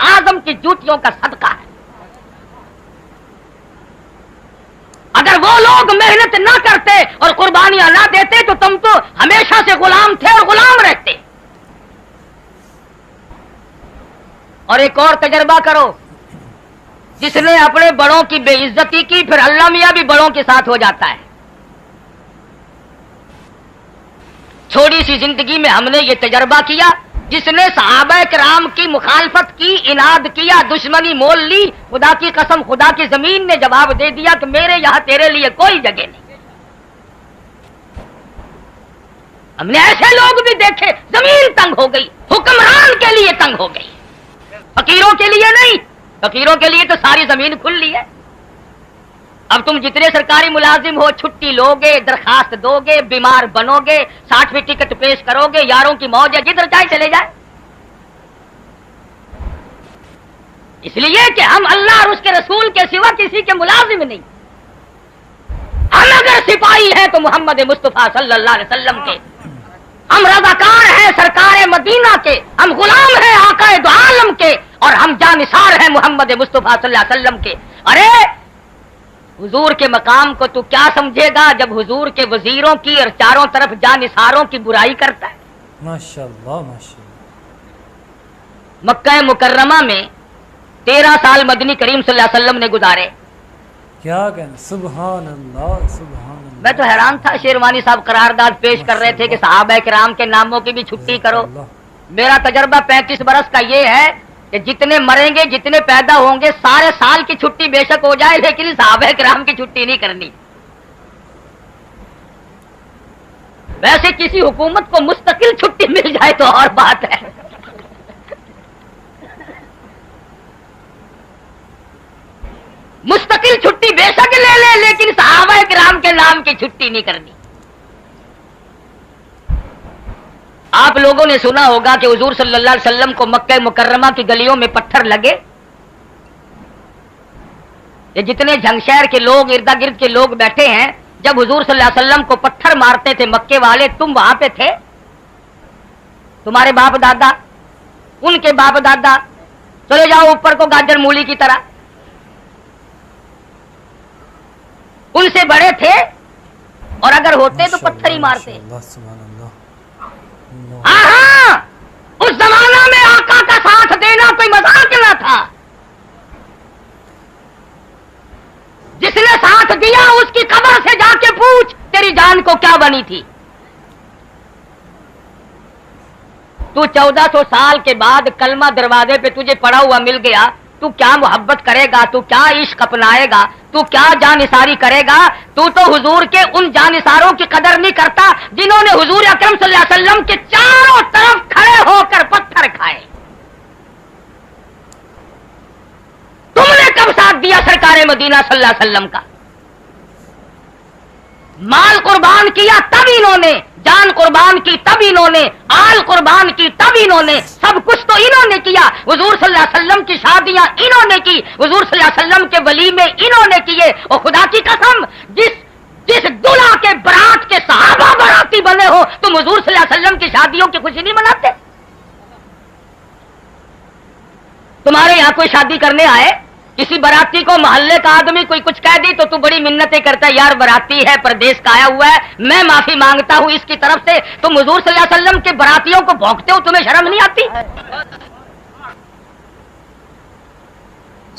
اعظم کی جوتیوں کا صدقہ ہے. اگر وہ لوگ محنت نہ کرتے اور قربانیاں نہ دیتے تو تم تو ہمیشہ سے غلام تھے اور غلام رہتے. اور ایک اور تجربہ کرو, جس نے اپنے بڑوں کی بے عزتی کی پھر اللہ میاں بھی بڑوں کے ساتھ ہو جاتا ہے. چھوٹی سی زندگی میں ہم نے یہ تجربہ کیا, جس نے صحابہ کرام کی مخالفت کی, اناد کیا, دشمنی مول لی, خدا کی قسم خدا کی زمین نے جواب دے دیا کہ میرے یہاں تیرے لیے کوئی جگہ نہیں. ہم نے ایسے لوگ بھی دیکھے زمین تنگ ہو گئی, حکمران کے لیے تنگ ہو گئی, فقیروں کے لیے نہیں. فقیروں کے لیے تو ساری زمین کھلی ہے. اب تم جتنے سرکاری ملازم ہو چھٹی لو گے, درخواست دو گے, بیمار بنو گے, 60 ٹکٹ پیش کرو گے, یاروں کی موج ہے, جدھر جائے چلے جائے. اس لیے کہ ہم اللہ اور اس کے رسول کے سوا کسی کے ملازم نہیں. ہم اگر سپاہی ہیں تو محمد مصطفیٰ صلی اللہ علیہ وسلم کے, ہم رضاکار ہیں سرکار مدینہ کے, ہم غلام ہیں آقا دو عالم کے, اور ہم جانثار ہیں محمد مصطفیٰ صلی اللہ علیہ وسلم کے. ارے حضور کے مقام کو تو کیا سمجھے گا جب حضور کے وزیروں کی اور چاروں طرف جانثاروں کی برائی کرتا ہے. ماشاءاللہ ماشاءاللہ. مکہ مکرمہ میں 13 سال مدنی کریم صلی اللہ علیہ وسلم نے گزارے. کیا کہنا, سبحان اللہ سبحان اللہ. میں تو حیران تھا, شیروانی صاحب قرارداد پیش کر رہے تھے کہ صحابہ کرام کے ناموں کی بھی چھٹی کرو. میرا تجربہ 35 برس کا یہ ہے کہ جتنے مریں گے, جتنے پیدا ہوں گے, سارے سال کی چھٹی بے شک ہو جائے لیکن صحابہ کرام کی چھٹی نہیں کرنی. ویسے کسی حکومت کو مستقل چھٹی مل جائے تو اور بات ہے. مستقل چھٹی بے شک لے لے لیکن صحابہ کرام کے نام کی چھٹی نہیں کرنی. آپ لوگوں نے سنا ہوگا کہ حضور صلی اللہ علیہ وسلم کو مکہ مکرمہ کی گلیوں میں پتھر لگے. یہ جتنے جھنگشہر کے لوگ, ارد گرد کے لوگ بیٹھے ہیں, جب حضور صلی اللہ علیہ وسلم کو پتھر مارتے تھے مکے والے, تم وہاں پہ تھے. تمہارے باپ دادا, ان کے باپ دادا, چلے جاؤ اوپر کو گاجر مولی کی طرح, ان سے بڑے تھے, اور اگر ہوتے تو پتھر ہی مارتے. ہاں, اس زمانہ میں آقا کا ساتھ دینا کوئی مذاق نہ تھا. جس نے ساتھ دیا اس کی قبر سے جا کے پوچھ تیری جان کو کیا بنی تھی. تو 1400 سال کے بعد کلمہ دروازے پہ تجھے پڑا ہوا مل گیا, تو کیا محبت کرے گا, تو کیا عشق اپنائے گا, تو کیا جانثاری کرے گا. تو حضور کے ان جانثاروں کی قدر نہیں کرتا جنہوں نے حضور اکرم صلی اللہ علیہ وسلم کے چاروں طرف کھڑے ہو کر پتھر کھائے. تم نے کب ساتھ دیا سرکار مدینہ صلی اللہ علیہ وسلم کا؟ مال قربان کیا تب انہوں نے, جان قربان کی تب انہوں نے, آل قربان کی تب انہوں نے, سب کچھ تو انہوں نے کیا. حضور صلی اللہ علیہ وسلم کی شادیاں انہوں نے کی, حضور صلی اللہ علیہ وسلم کے ولیمے انہوں نے کیے. اور خدا کی قسم جس دلہا کے برات کے صحابہ براتی بنے ہو, تم حضور صلی اللہ علیہ وسلم کی شادیوں کی خوشی نہیں مناتے؟ تمہارے یہاں کوئی شادی کرنے آئے, کسی براتی کو محلے کا آدمی کوئی کچھ کہہ دی تو بڑی منتیں کرتا ہے, یار براتی ہے, پردیس کا آیا ہوا ہے, میں معافی مانگتا ہوں اس کی طرف سے. تم حضور صلی اللہ علیہ وسلم کے براتیوں کو بھونکتے ہو, تمہیں شرم نہیں آتی؟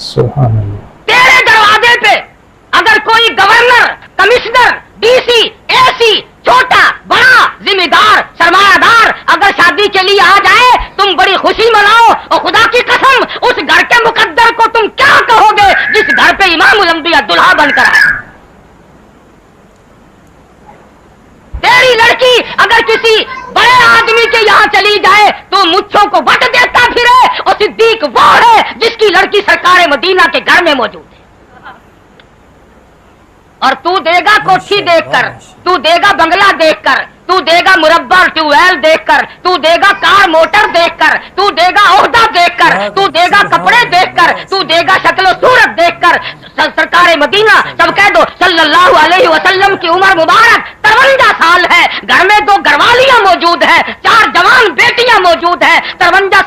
سبحان اللہ. تیرے دروازے پہ اگر کوئی گورنر, کمشنر, ڈی سی, اے سی, چھوٹا بڑا, ذمہ دار, سرمایہ دار اگر شادی کے لیے آ جائے, تم بڑی خوشی مناؤ. اور خدا کی قسم اس گھر کے مقدر کو تم کیا کہو گے جس گھر پہ امام الانبیاء دلہا بن کر آئے. تیری لڑکی اگر کسی بڑے آدمی کے یہاں چلی جائے تو مچھوں کو وٹ دیتا پھرے, اور صدیق وہ ہے جس کی لڑکی سرکار مدینہ کے گھر میں موجود ہے. اور تو دے گا کوٹھی دیکھ کر, تو دے گا بنگلہ دیکھ کر, تو دے گا مربع ٹیوب ویل دیکھ کر, تو دے گا کار موٹر دیکھ کر, تو دے گا عہدہ دیکھ کر, تو دے گا کپڑے دیکھ کر, تو دے گا شکل و صورت دیکھ کر. سرکار مدینہ, سب کہہ دو صلی اللہ علیہ وسلم کی عمر مبارک 53 سال ہے, گھر میں 2 گھروالیاں موجود ہیں, 4 جوان بیٹیاں موجود ہیں. 53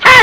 6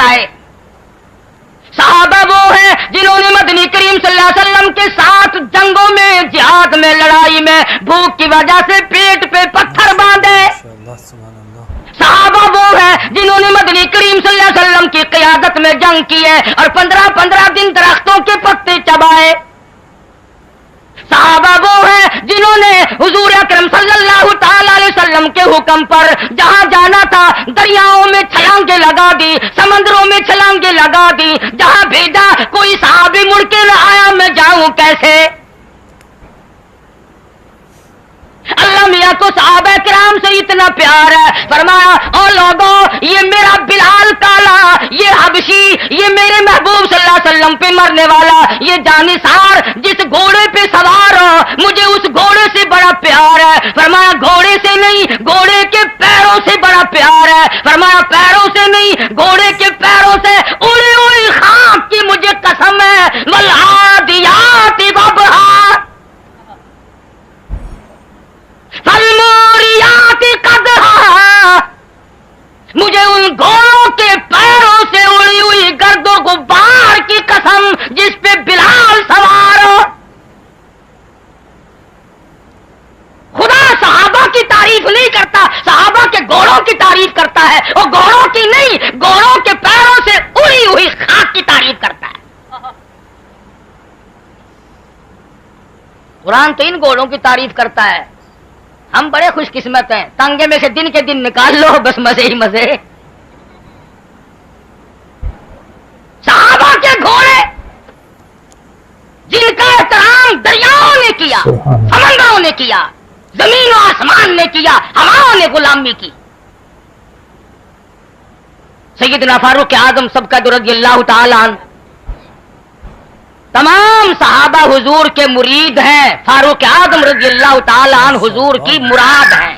آئے. صحابہ وہ ہیں جنہوں نے مدنی کریم صلی اللہ علیہ وسلم کے ساتھ جنگوں میں، جہاد میں، لڑائی میں بھوک کی وجہ سے پیٹ پہ پتھر باندھے. صحابہ وہ ہیں جنہوں نے مدنی کریم صلی اللہ علیہ وسلم کی قیادت میں جنگ کی ہے اور 15 دن درختوں کے پتے چبائے. صحابہ وہ ہیں جنہوں نے حضور اکرم صلی اللہ تعالی علیہ وسلم کے حکم پر جہاں جانا تھا دریاؤں میں چھلانگیں لگا دی، سمندروں میں چھلانگیں لگا دی. جہاں بھیجا کوئی صحابی مڑ کے نہ آیا، میں جاؤں کیسے؟ اللہ میاں کو صحابہ کرام سے اتنا پیار ہے، فرمایا او لوگوں، یہ میرا بلال کالا، یہ حبشی، یہ میرے محبوب صلی اللہ علیہ وسلم پہ مرنے والا، یہ جانثار جس گھوڑے پہ سوار ہو، مجھے اس گھوڑے سے بڑا پیار ہے. فرمایا گھوڑے سے نہیں، گھوڑے کے پیروں سے بڑا پیار ہے. فرمایا پیروں سے نہیں، گھوڑے کے پیروں سے. اڑی اڑی خاک کی مجھے قسم ہے، والعادیات ضبحا فالموریات قدحا. مجھے ان گھوڑوں کے پیروں سے اڑی ہوئی گرد و غبار کی قسم جس پہ بلال سوار ہو. خدا صحابہ کی تعریف نہیں کرتا، صحابہ کے گھوڑوں کی تعریف کرتا ہے. اور گھوڑوں کی نہیں، گھوڑوں کے پیروں سے اڑی ہوئی خاک کی تعریف کرتا ہے. قرآن تو ان گھوڑوں کی تعریف کرتا ہے. ہم بڑے خوش قسمت ہیں، تانگے میں سے دن کے دن نکال لو، بس مزے ہی مزے. صحابہ کے گھوڑے جن کا احترام دریاؤں نے کیا، سمندروں نے کیا، زمین و آسمان نے کیا، ہواؤں نے غلامی کی. سیدنا فاروق اعظم سب کا رضی اللہ تعالی عنہ، تمام صحابہ حضور کے مرید ہیں. فاروق اعظم رضی اللہ تعالی عنہ حضور کی مراد ہیں.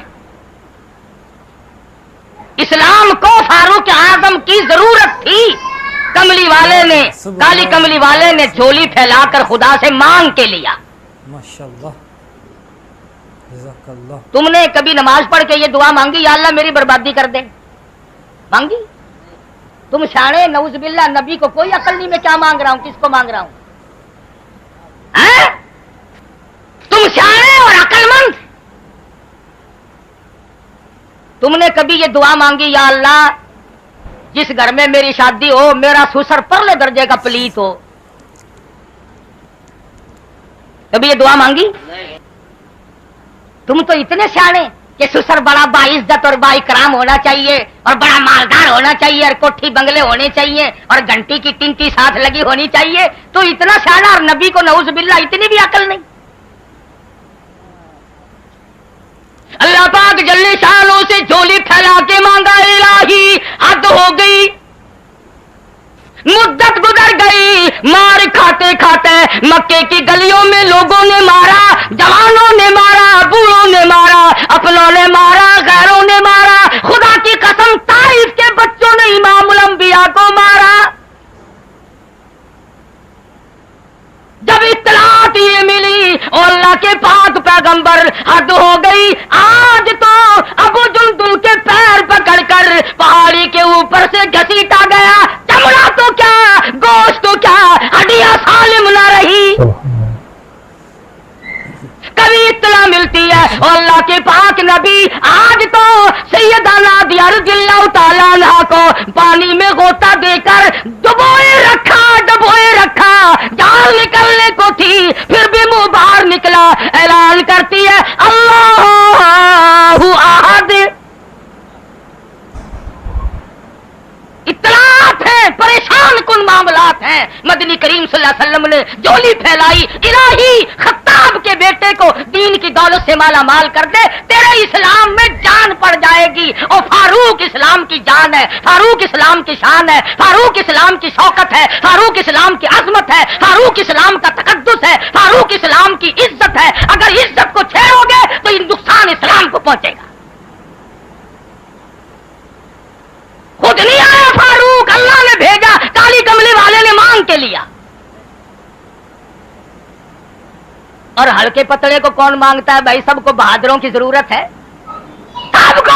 اسلام کو فاروق اعظم کی ضرورت تھی. کملی والے نے، کالی کملی والے نے جھولی پھیلا کر خدا سے مانگ کے لیا. ماشاءاللہ جزاک اللہ. تم نے کبھی نماز پڑھ کے یہ دعا مانگی یا اللہ میری بربادی کر دے؟ مانگی؟ تم شانے نعوذ باللہ، نبی کو کوئی عقل نہیں میں کیا مانگ رہا ہوں، کس کو مانگ رہا ہوں. تم شانے اور عقل مند. تم نے کبھی یہ دعا مانگی یا اللہ جس گھر میں میری شادی ہو میرا سسر پرلے درجے کا پلیت ہو؟ کبھی یہ دعا مانگی؟ تم تو اتنے سیانے کہ سسر بڑا باعزت اور بااکرام ہونا چاہیے اور بڑا مالدار ہونا چاہیے اور کوٹھی بنگلے ہونے چاہیے اور گھنٹی کی ٹنکی ساتھ لگی ہونی چاہیے. تو اتنا سیانا اور نبی کو نعوذ باللہ اتنی بھی عقل نہیں. اللہ پاک جل شانہ سے جھولی پھیلا کے مانگا، الہی حد ہو گئی، مدت گزر گئی، مار کھاتے کھاتے مکے کی گلیوں میں لوگوں نے مارا، جوانوں نے مارا، بوڑھوں نے مارا، اپنوں نے مارا، غیروں نے مارا. خدا کی قسم طائف کے بچوں نے امام الانبیاء کو مارا. جب اطلاعات یہ ملی اور اللہ کے پاک پیغمبر، حد ہو گئی، آج تو ابو جندل کے پیر پکڑ کر پہاڑی کے اوپر سے گھسیٹا گیا. چمڑا تو کیا، گوشت تو کیا، ہڈیاں سالم نہ رہی. کبھی اطلاع ملتی ہے اور اللہ کے پاک نبی آج تو سیدنا نادیہ رضی اللہ تعالیٰ عنہ کو پانی میں غوطہ دے کر ڈبوئے رکھا، جان نکلنے کو تھی پھر بھی منہ باہر نکلا. اعلان کرتی ہے اللہ احد. اطلاعات ہیں، پریشان کن معاملات ہیں. مدنی کریم صلی اللہ علیہ وسلم نے جولی پھیلائی، الہی خطاب کے بیٹے کو دین کی دولت سے مالا مال کر دے، تیرے اسلام میں جان پڑ جائے گی. اور فاروق اسلام کی جان ہے، فاروق اسلام کی شان ہے، فاروق اسلام کی شوکت ہے، فاروق اسلام کی عظمت ہے، فاروق اسلام کا تقدس ہے، فاروق اسلام کی عزت ہے. اگر عزت کو چھیڑو گے تو یہ نقصان اسلام کو پہنچے گا. خود نہیں آیا فاروق، اللہ نے بھیجا، کالی کملی والے نے مانگ کے لیا. اور ہلکے پتڑے کو کون مانگتا ہے بھائی؟ سب کو بہادروں کی ضرورت ہے، سب کو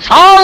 100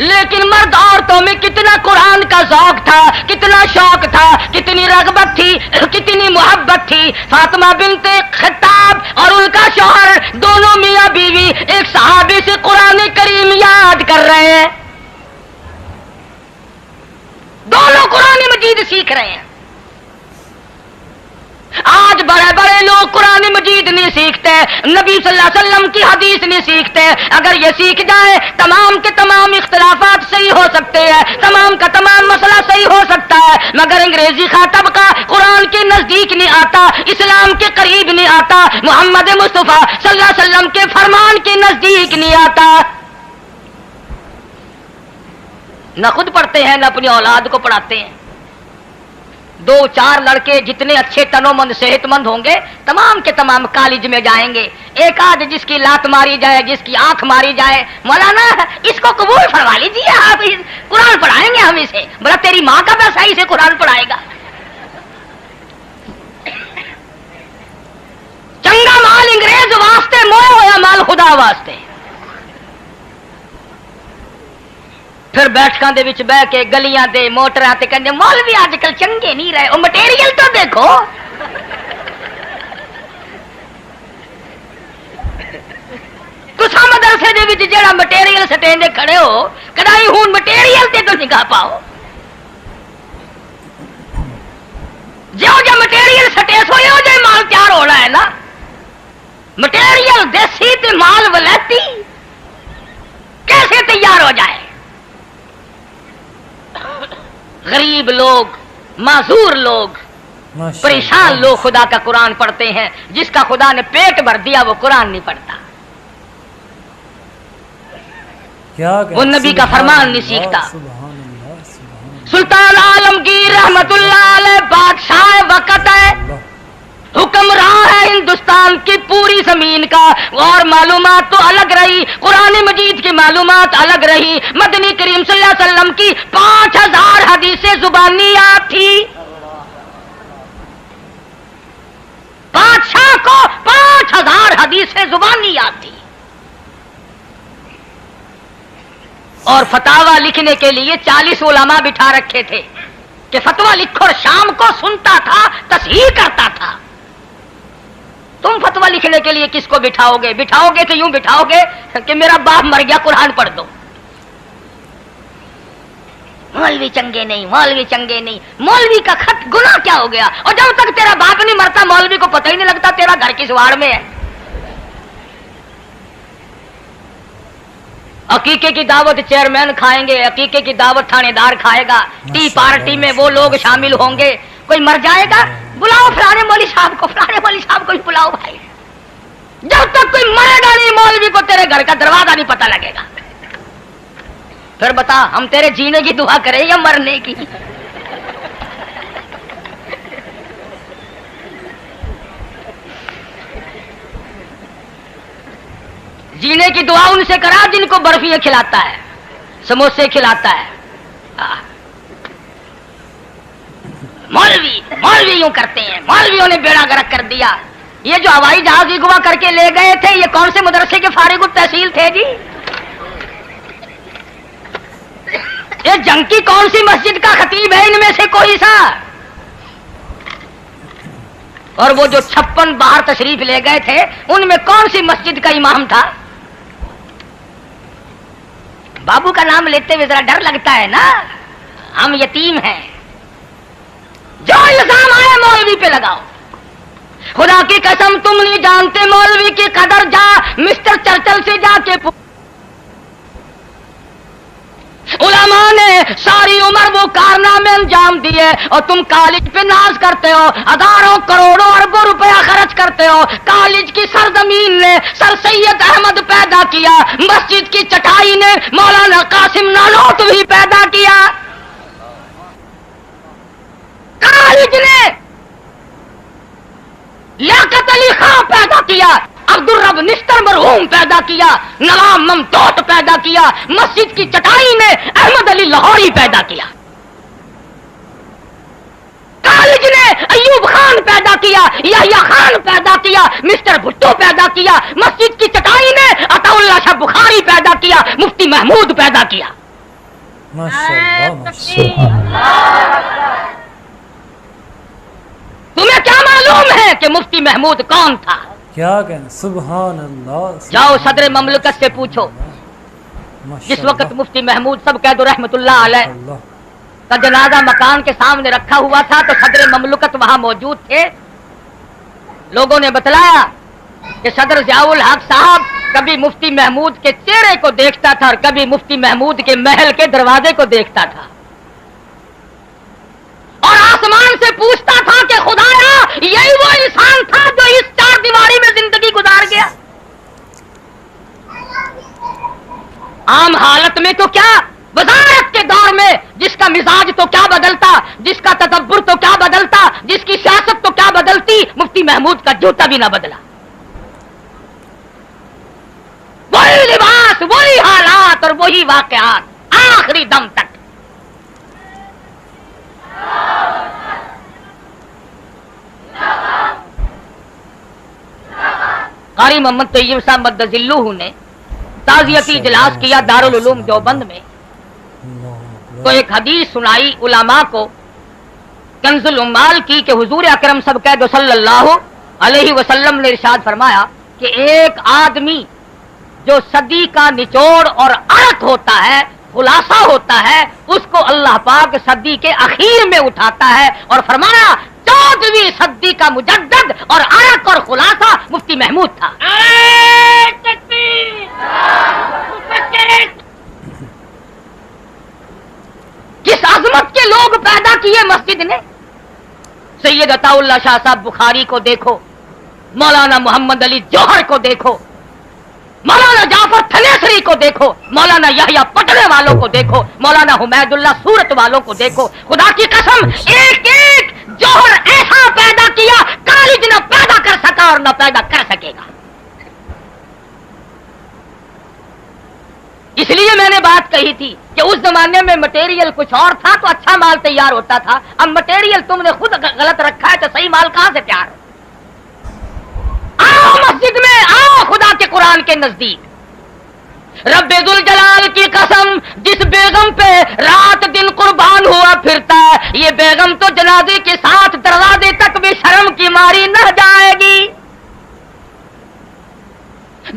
لیکن مرد عورتوں میں کتنا قرآن کا ذوق تھا، کتنا شوق تھا، کتنی رغبت تھی، کتنی محبت تھی۔ فاطمہ بنت خطاب اور ان کا شوہر دونوں میاں بیوی ایک صحابی سے قرآن کریم یاد کر رہے ہیں، دونوں قرآن مجید سیکھ رہے ہیں۔ آج بڑے بڑے لوگ قرآن مجید نہیں سیکھتے، نبی صلی اللہ علیہ وسلم کی حدیث نہیں سیکھتے۔ اگر یہ سیکھ جائے تمام کے تمام اختلافات صحیح ہو سکتے ہیں، تمام کا تمام مسئلہ صحیح ہو سکتا ہے، مگر انگریزی خاطب کا قرآن کے نزدیک نہیں آتا، اسلام کے قریب نہیں آتا، محمد مصطفیٰ صلی اللہ علیہ وسلم کے فرمان کے نزدیک نہیں آتا۔ نہ خود پڑھتے ہیں، نہ اپنی اولاد کو پڑھاتے ہیں۔ 2-4 لڑکے جتنے اچھے تنو مند صحت مند ہوں گے تمام کے تمام کالج میں جائیں گے۔ ایک آدھ جس کی لات ماری جائے، جس کی آنکھ ماری جائے، مولانا اس کو قبول فرما لیجیے، آپ قرآن پڑھائیں گے ہم اسے۔ بڑا تیری ماں کا پیسہ اسے قرآن پڑھائے گا۔ چنگا مال انگریز واسطے، موہ ہویا مال خدا واسطے۔ پھر بیٹھکاں دے وچ بہ کے گلیاں دے موٹراں تے کہندے مولوی اج کل چنگے نہیں رہے، او مٹیریل تو دیکھو۔ تساں مدرسے دے وچ جیڑا مٹیریل سٹین دے کھڑے ہو، کدائی ہون مٹیریل تے تو نگاہ پاؤ۔ جو مٹیریل سٹے سو ہو جائے مال تیار ہونا ہے نا۔ مٹیریل دیسی تے مال ولایتی کیسے تیار ہو جائے؟ غریب لوگ، معذور لوگ، پریشان لوگ خدا کا قرآن پڑھتے ہیں۔ جس کا خدا نے پیٹ بھر دیا وہ قرآن نہیں پڑھتا، وہ نبی کا فرمان نہیں سیکھتا۔ سلطان عالمگیر رحمت اللہ علیہ بادشاہ وقت ہے، حکمراں ہے ہندوستان کی پوری زمین کا، اور معلومات تو الگ رہی، قرآن مجید کی معلومات الگ رہی۔ مدنی کریم صلی اللہ علیہ وسلم کی 5000 حدیثیں زبانیات تھی۔ بادشاہ کو 5000 حدیثیں زبانیات تھی، اور فتاوی لکھنے کے لیے 40 علماء بٹھا رکھے تھے کہ فتویٰ لکھو، اور شام کو سنتا تھا، تصحیح کرتا تھا۔ تم فتویٰ لکھنے کے لیے کس کو بٹھاؤ گے؟ بٹھاؤ گے تو یوں بٹھاؤ گے کہ میرا باپ مر گیا قرآن پڑھ دو۔ مولوی چنگے نہیں، مولوی چنگے نہیں۔ مولوی کا خط گناہ کیا ہو گیا؟ اور جب تک تیرا باپ نہیں مرتا مولوی کو پتہ ہی نہیں لگتا تیرا گھر کس واڑ میں ہے۔ عقیقے کی دعوت چیئرمین کھائیں گے، عقیقے کی دعوت تھانے دار کھائے گا، ٹی پارٹی میں وہ لوگ شامل ہوں گے۔ کوئی مر جائے گا، بلاؤ فلانے مولوی صاحب کو، فلانے مولوی صاحب کو بلاؤ بھائی۔ جب تک کوئی مرے گا نہیں مولوی کو تیرے گھر کا دروازہ نہیں پتہ لگے گا۔ پھر بتا ہم تیرے جینے کی دعا کریں یا مرنے کی؟ جینے کی دعا ان سے کرا جن کو برفیاں کھلاتا ہے، سموسے کھلاتا ہے۔ مولوی یوں کرتے ہیں، مولویوں نے بیڑا گرک کر دیا۔ یہ جو ہوائی جہاز اغوا کر کے لے گئے تھے یہ کون سے مدرسے کے فارغ التحصیل تھے جی؟ یہ جنگ کی کون سی مسجد کا خطیب ہے ان میں سے کوئی سا؟ اور وہ جو 56 باہر تشریف لے گئے تھے ان میں کون سی مسجد کا امام تھا؟ بابو کا نام لیتے ہوئے ذرا ڈر لگتا ہے نا، ہم یتیم ہیں۔ جو الزام آئے مولوی پہ لگاؤ۔ خدا کی قسم تم نہیں جانتے مولوی کی قدر، جا مسٹر چرچل سے جا کے علماء نے ساری عمر وہ کارنامے انجام دیے اور تم کالج پہ ناز کرتے ہو، ہزاروں کروڑوں اربوں روپیہ خرچ کرتے ہو۔ کالج کی سرزمین نے سر سید احمد پیدا کیا، مسجد کی چٹائی نے مولانا قاسم نانوتوی پیدا کیا، کالج نے لیاقت علی خان پیدا کیا، عبد الرب نستر مرحوم پیدا کیا، نوام ممتوت پیدا کیا، مسجد کی چٹائی نے احمد علی لاہوری پیدا کیا، کالج نے ایوب خان پیدا کیا، یحییٰ خان پیدا کیا، مسٹر بھٹو پیدا کیا، مسجد کی چٹائی نے عطا اللہ شاہ بخاری پیدا کیا، مفتی محمود پیدا کیا۔ ماشاءاللہ ماشاءاللہ سبحان اللہ تمہیں کیا معلوم ہے کہ مفتی محمود کون تھا؟ کیا کہنا سبحان اللہ جاؤ صدر مملکت سے پوچھو. جس وقت مفتی محمود سب قید رحمت اللہ علیہ کا جنازہ مکان کے سامنے رکھا ہوا تھا تو صدر مملکت وہاں موجود تھے. لوگوں نے بتلایا کہ صدر ضیاء الحق صاحب کبھی مفتی محمود کے چہرے کو دیکھتا تھا اور کبھی مفتی محمود کے محل کے دروازے کو دیکھتا تھا اور آسمان سے پوچھتا تھا کہ خدایا یہی وہ انسان تھا جو اس چار دیواری میں زندگی گزار گیا. عام حالت میں تو کیا، وزارت کے دور میں جس کا مزاج تو کیا بدلتا، جس کا تدبر تو کیا بدلتا، جس کی سیاست تو کیا بدلتی، مفتی محمود کا جوتا بھی نہ بدلا. وہی لباس، وہی حالات اور وہی واقعات آخری دم تک. قاری محمد طیب صاحب مدذلہ نے تعزیتی اجلاس کیا دارالعلوم دیوبند میں، تو ایک حدیث سنائی علماء کو کنز العمال کی کہ حضور اکرم سب قید صلی اللہ علیہ وسلم نے ارشاد فرمایا کہ ایک آدمی جو صدی کا نچوڑ اور عرق ہوتا ہے، خلاصہ ہوتا ہے، اس کو اللہ پاک صدی کے اخیر میں اٹھاتا ہے اور فرمایا 14ویں صدی کا مجدد اور عرق اور خلاصہ مفتی محمود تھا. کس عظمت کے لوگ پیدا کیے مسجد نے. سید عطا اللہ شاہ صاحب بخاری کو دیکھو، مولانا محمد علی جوہر کو دیکھو، مولانا جعفر تھلیسری کو دیکھو، مولانا یحییٰ پٹنے والوں کو دیکھو، مولانا حمید اللہ سورت والوں کو دیکھو. خدا کی قسم ایک ایک جوہر ایسا پیدا کیا کالج نہ پیدا کر سکا اور نہ پیدا کر سکے گا. اس لیے میں نے بات کہی تھی کہ اس زمانے میں مٹیریل کچھ اور تھا تو اچھا مال تیار ہوتا تھا. اب مٹیریل تم نے خود غلط رکھا ہے تو صحیح مال کہاں سے تیار ہو؟ آؤ مسجد میں، آؤ خدا کے قرآن کے نزدیک. رب ذوالجلال کی قسم جس بیگم پہ رات دن قربان ہوا پھرتا ہے، یہ بیگم تو جنازے کے ساتھ دروازے تک بھی شرم کی ماری نہ جائے گی.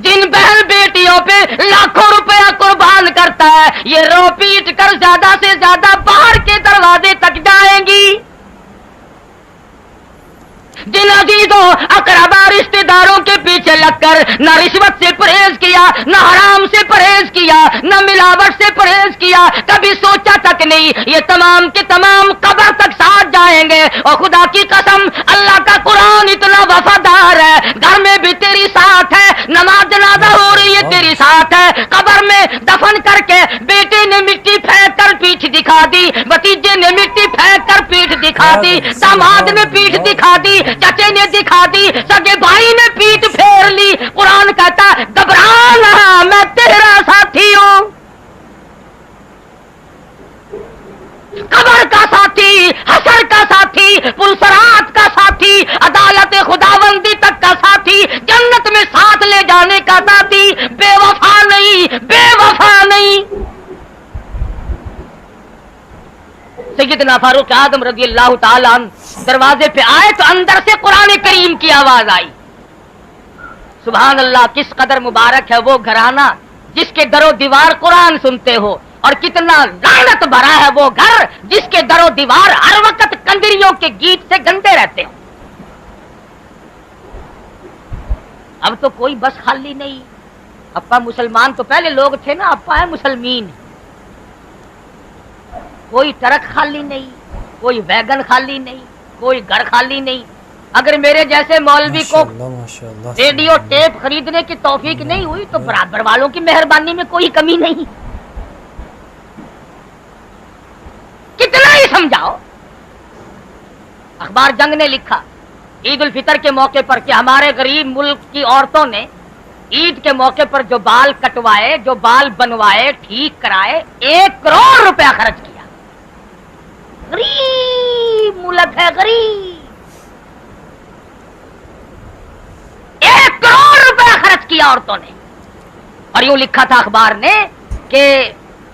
جن بہن بیٹیوں پہ لاکھوں روپیہ قربان کرتا ہے، یہ رو پیٹ کر زیادہ سے زیادہ باہر کے دروازے تک جائیں گی. جن عزیزوں اقربا رشتے داروں کے پیچھے لگ کر نہ رشوت سے پرہیز کیا، نہ حرام سے پرہیز کیا، نہ ملاوٹ سے پرہیز کیا، کبھی سوچا تک نہیں یہ تمام کے تمام قبر تک ساتھ جائیں گے. اور خدا کی قسم اللہ کا قرآن اتنا وفادار ہے، گھر میں بھی تیری ساتھ ہے، نماز جنازہ ہو رہی ہے تیری ساتھ ہے، قبر میں دفن کر کے بیٹے نے مٹی پھینک کر پیٹھ دکھا دی، بھتیجے نے مٹی پھینک کر پیٹھ دکھا دی، داماد نے پیٹھ دکھا دی، چچے نے دکھا دی، سگے بھائی نے پیٹ پھیر لی. قرآن کہتا گھبرانا میں تیرا ساتھی ہوں. قبر کا ساتھی، حشر کا ساتھی، پلسرات کا ساتھی، عدالت خداوندی تک کا ساتھی، جنت میں ساتھ لے جانے کا ساتھی. بے وفا نہیں، بے وفا نہیں. سیدنا فاروق اعظم رضی اللہ تعالیٰ عنہ دروازے پہ آئے تو اندر سے قرآن کریم کی آواز آئی. سبحان اللہ، کس قدر مبارک ہے وہ گھرانہ جس کے در و دیوار قرآن سنتے ہو، اور کتنا لعنت بھرا ہے وہ گھر جس کے در و دیوار ہر وقت کندریوں کے گیت سے گندے رہتے ہو. اب تو کوئی بس خالی نہیں. اپا مسلمان تو پہلے لوگ تھے نا، اپا ہے مسلمین. کوئی ٹرک خالی نہیں، کوئی ویگن خالی نہیں، کوئی گھر خالی نہیں. اگر میرے جیسے مولوی کو ریڈیو ٹیپ خریدنے کی توفیق نہیں ہوئی تو برابر والوں کی مہربانی میں کوئی کمی نہیں. کتنا ہی سمجھاؤ. اخبار جنگ نے لکھا عید الفطر کے موقع پر کہ ہمارے غریب ملک کی عورتوں نے عید کے موقع پر جو بال کٹوائے، جو بال بنوائے، ٹھیک کرائے، 1 کروڑ روپیہ خرچ کیا. غریب ملک ہے، غریب. 1 کروڑ روپیہ خرچ کیا عورتوں نے. اور یوں لکھا تھا اخبار نے کہ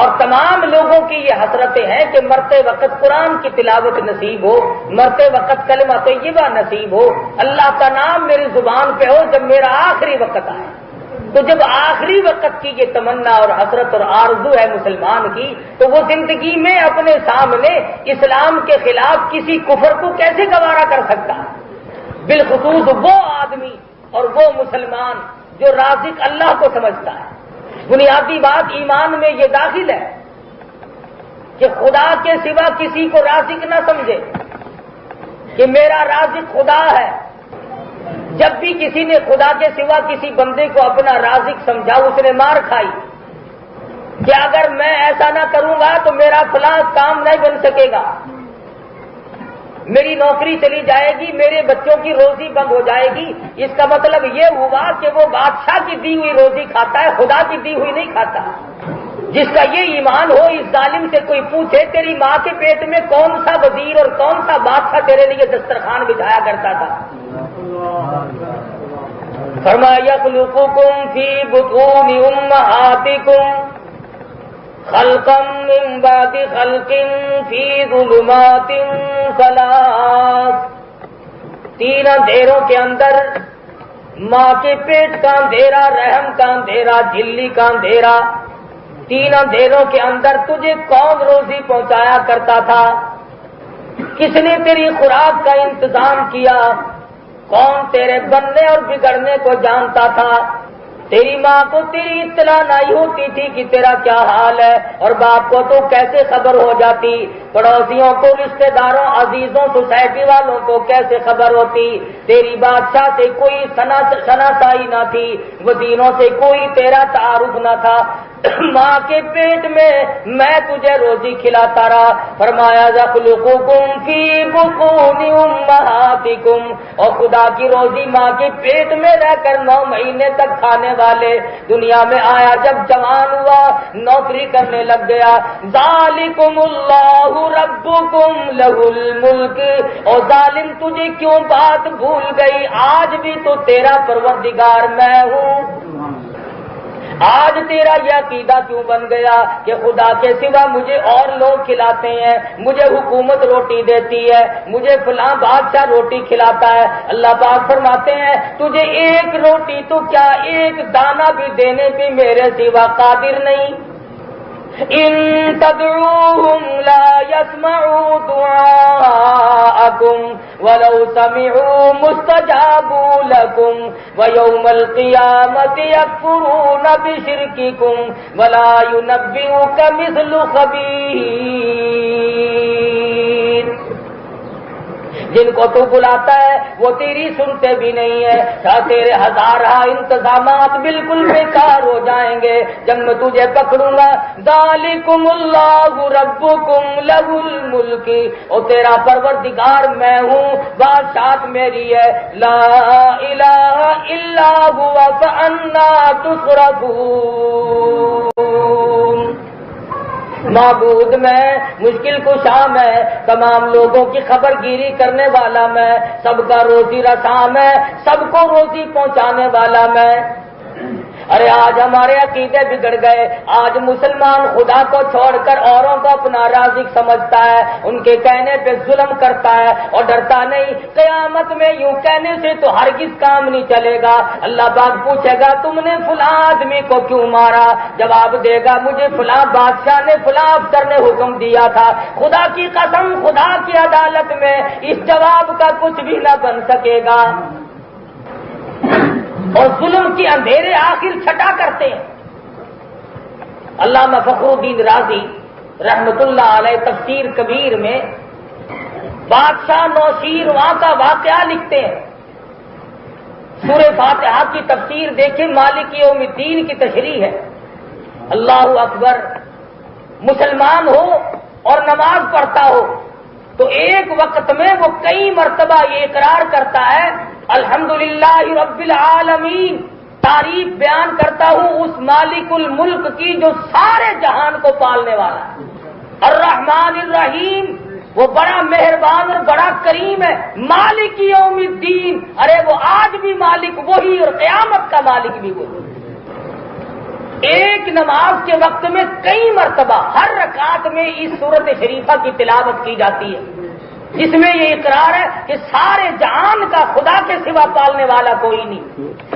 اور تمام لوگوں کی یہ حسرتیں ہیں کہ مرتے وقت قرآن کی تلاوت نصیب ہو، مرتے وقت کلمہ طیبہ نصیب ہو، اللہ کا نام میری زبان پہ ہو جب میرا آخری وقت آئے۔ تو جب آخری وقت کی یہ تمنا اور حسرت اور آرزو ہے مسلمان کی، تو وہ زندگی میں اپنے سامنے اسلام کے خلاف کسی کفر کو کیسے گوارا کر سکتا ہے؟ بالخصوص وہ آدمی اور وہ مسلمان جو رازق اللہ کو سمجھتا ہے۔ بنیادی بات ایمان میں یہ داخل ہے کہ خدا کے سوا کسی کو رازق نہ سمجھے، کہ میرا رازق خدا ہے۔ جب بھی کسی نے خدا کے سوا کسی بندے کو اپنا رازق سمجھا، اس نے مار کھائی کہ اگر میں ایسا نہ کروں گا تو میرا فلاں کام نہیں بن سکے گا، میری نوکری چلی جائے گی، میرے بچوں کی روزی بند ہو جائے گی۔ اس کا مطلب یہ ہوا کہ وہ بادشاہ کی دی ہوئی روزی کھاتا ہے، خدا کی دی ہوئی نہیں کھاتا۔ جس کا یہ ایمان ہو، اس ظالم سے کوئی پوچھے تیری ماں کے پیٹ میں کون سا وزیر اور کون سا بادشاہ تیرے لیے دسترخوان بچھایا کرتا تھا؟ فرمایا یخلقکم فی بطون امہاتکم خلقا من بعد خلق فی ظلمات ثلاث۔ تین اندھیروں کے اندر، ماں کے پیٹ کا اندھیرا، رحم کا اندھیرا، جھلی کا اندھیرا، تین اندھیروں کے اندر تجھے کون روزی پہنچایا کرتا تھا؟ کس نے تیری خوراک کا انتظام کیا؟ کون تیرے بننے اور بگڑنے کو جانتا تھا؟ تیری ماں کو تیری اطلاع نہیں ہوتی تھی کہ تیرا کیا حال ہے، اور باپ کو تو کیسے خبر ہو جاتی؟ پڑوسیوں کو، رشتہ داروں، عزیزوں، سوسائٹی والوں کو کیسے خبر ہوتی؟ تیری بادشاہ سے کوئی شناسائی نہ تھی، وزیروں سے کوئی تیرا تعارف نہ تھا۔ ماں کے پیٹ میں تجھے روزی کھلاتا رہا۔ فرمایا یخلقکم فی بطون امہاتکم، اور خدا کی روزی ماں کے پیٹ میں رہ کر 9 مہینے تک کھانے والے دنیا میں آیا، جب جوان ہوا، نوکری کرنے لگ گیا۔ ذالکم اللہ ربکم لہ الملک، اور ظالم تجھے کیوں بات بھول گئی؟ آج بھی تو تیرا پروردگار میں ہوں۔ آج تیرا یہ عقیدہ کیوں بن گیا کہ خدا کے سوا مجھے اور لوگ کھلاتے ہیں، مجھے حکومت روٹی دیتی ہے، مجھے فلاں بادشاہ روٹی کھلاتا ہے؟ اللہ پاک فرماتے ہیں تجھے ایک روٹی تو کیا، ایک دانہ بھی دینے پہ میرے سوا قادر نہیں۔ ان تدعوهم لا يسمعوا دعاءكم ولو سمعوا مستجابوا لكم ويوم القيامة يكفرون بشرككم ولا ينبئك مثل خبير۔ جن کو تو بلاتا ہے وہ تیری سنتے بھی نہیں ہے، تیرے ہزارہ انتظامات بالکل بیکار ہو جائیں گے جب میں تجھے پکڑوں گا۔ ذالکم اللہ ربکم لہ الملک، اور تیرا پروردگار میں ہوں، بادشاہت میری ہے۔ لا الہ الا هو فانا تصرفون۔ معبود میں، مشکل کشا میں، تمام لوگوں کی خبر گیری کرنے والا میں، سب کا روزی رساں میں، سب کو روزی پہنچانے والا میں۔ ارے آج ہمارے عقیدے بگڑ گئے، آج مسلمان خدا کو چھوڑ کر اوروں کو اپنا رازق سمجھتا ہے، ان کے کہنے پہ ظلم کرتا ہے اور ڈرتا نہیں۔ قیامت میں یوں کہنے سے تو ہرگز کام نہیں چلے گا۔ اللہ پاک پوچھے گا تم نے فلاں آدمی کو کیوں مارا؟ جواب دے گا مجھے فلاں بادشاہ نے، فلاں افسر نے حکم دیا تھا۔ خدا کی قسم، خدا کی عدالت میں اس جواب کا کچھ بھی نہ بن سکے گا۔ اور ظلم کی اندھیرے آخر چھٹا کرتے ہیں۔ علامہ فخر الدین رازی رحمت اللہ علیہ تفسیر کبیر میں بادشاہ نوشیروان کا واقعہ لکھتے ہیں۔ سورہ فاتحہ کی تفسیر دیکھیں، مالک یوم الدین کی تشریح ہے۔ اللہ اکبر، مسلمان ہو اور نماز پڑھتا ہو تو ایک وقت میں وہ کئی مرتبہ یہ اقرار کرتا ہے الحمدللہ رب العالمین، تعریف بیان کرتا ہوں اس مالک الملک کی جو سارے جہان کو پالنے والا ہے، الرحمن الرحیم، وہ بڑا مہربان اور بڑا کریم ہے، مالک یوم الدین، ارے وہ آج بھی مالک وہی اور قیامت کا مالک بھی وہی۔ ایک نماز کے وقت میں کئی مرتبہ ہر رکعت میں اس سورت شریفہ کی تلاوت کی جاتی ہے، جس میں یہ اقرار ہے کہ سارے جہان کا خدا کے سوا پالنے والا کوئی نہیں،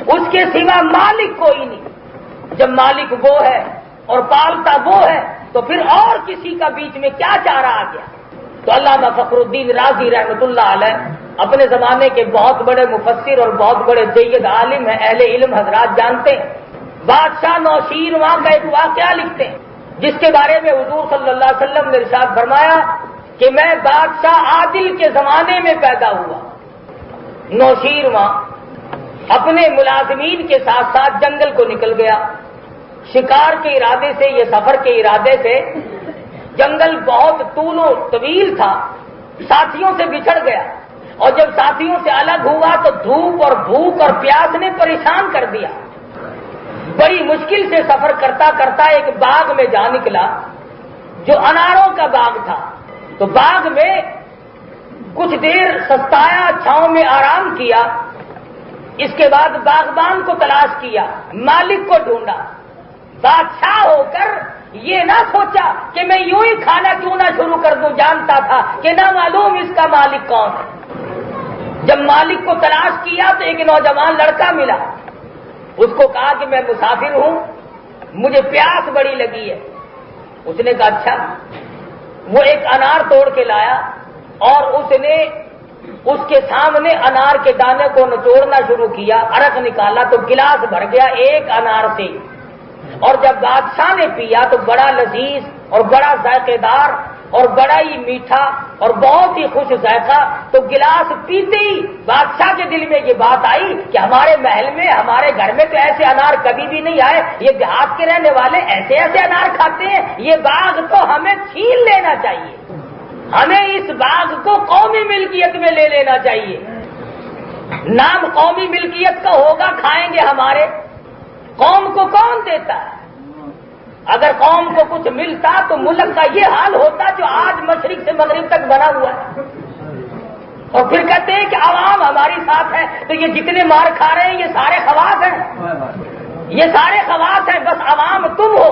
اس کے سوا مالک کوئی نہیں۔ جب مالک وہ ہے اور پالتا وہ ہے تو پھر اور کسی کا بیچ میں کیا چارہ آ گیا؟ تو علامہ فخر الدین رازی رحمۃ اللہ علیہ اپنے زمانے کے بہت بڑے مفسر اور بہت بڑے جید عالم ہیں، اہل علم حضرات جانتے ہیں۔ بادشاہ نوشیروان کا ایک واقعہ لکھتے ہیں جس کے بارے میں حضور صلی اللہ علیہ وسلم نے ارشاد فرمایا کہ میں بادشاہ عادل کے زمانے میں پیدا ہوا۔ نوشیروان اپنے ملازمین کے ساتھ ساتھ جنگل کو نکل گیا، شکار کے ارادے سے، یہ سفر کے ارادے سے۔ جنگل بہت طول و طویل تھا، ساتھیوں سے بچھڑ گیا، اور جب ساتھیوں سے الگ ہوا تو دھوپ اور بھوک اور پیاس نے پریشان کر دیا۔ بڑی مشکل سے سفر کرتا کرتا ایک باغ میں جا نکلا جو اناروں کا باغ تھا۔ تو باغ میں کچھ دیر سستایا، چھاؤں میں آرام کیا، اس کے بعد باغبان کو تلاش کیا، مالک کو ڈھونڈا۔ بادشاہ ہو کر یہ نہ سوچا کہ میں یوں ہی کھانا کیوں نہ شروع کر دوں، جانتا تھا کہ نہ معلوم اس کا مالک کون ہے۔ جب مالک کو تلاش کیا تو ایک نوجوان لڑکا ملا، اس کو کہا کہ میں مسافر ہوں، مجھے پیاس بڑی لگی ہے۔ اس نے کہا اچھا۔ وہ ایک انار توڑ کے لایا اور اس نے اس کے سامنے انار کے دانے کو نچوڑنا شروع کیا، عرق نکالا تو گلاس بھر گیا ایک انار سے، اور جب بادشاہ نے پیا تو بڑا لذیذ اور بڑا ذائقے دار اور بڑا ہی میٹھا اور بہت ہی خوش ذائقہ۔ تو گلاس پیتے ہی بادشاہ کے دل میں یہ بات آئی کہ ہمارے محل میں، ہمارے گھر میں تو ایسے انار کبھی بھی نہیں آئے، یہ دیہات کے رہنے والے ایسے ایسے انار کھاتے ہیں، یہ باغ تو ہمیں چھین لینا چاہیے، ہمیں اس باغ کو قومی ملکیت میں لے لینا چاہیے۔ نام قومی ملکیت کا ہوگا، کھائیں گے ہمارے، قوم کو کون دیتا ہے؟ اگر قوم کو کچھ ملتا تو ملک کا یہ حال ہوتا جو آج مشرق سے مغرب تک بنا ہوا ہے۔ اور پھر کہتے ہیں کہ عوام ہماری ساتھ ہے، تو یہ جتنے مار کھا رہے ہیں یہ سارے خواص ہیں، یہ سارے خواص ہیں، بس عوام تم ہو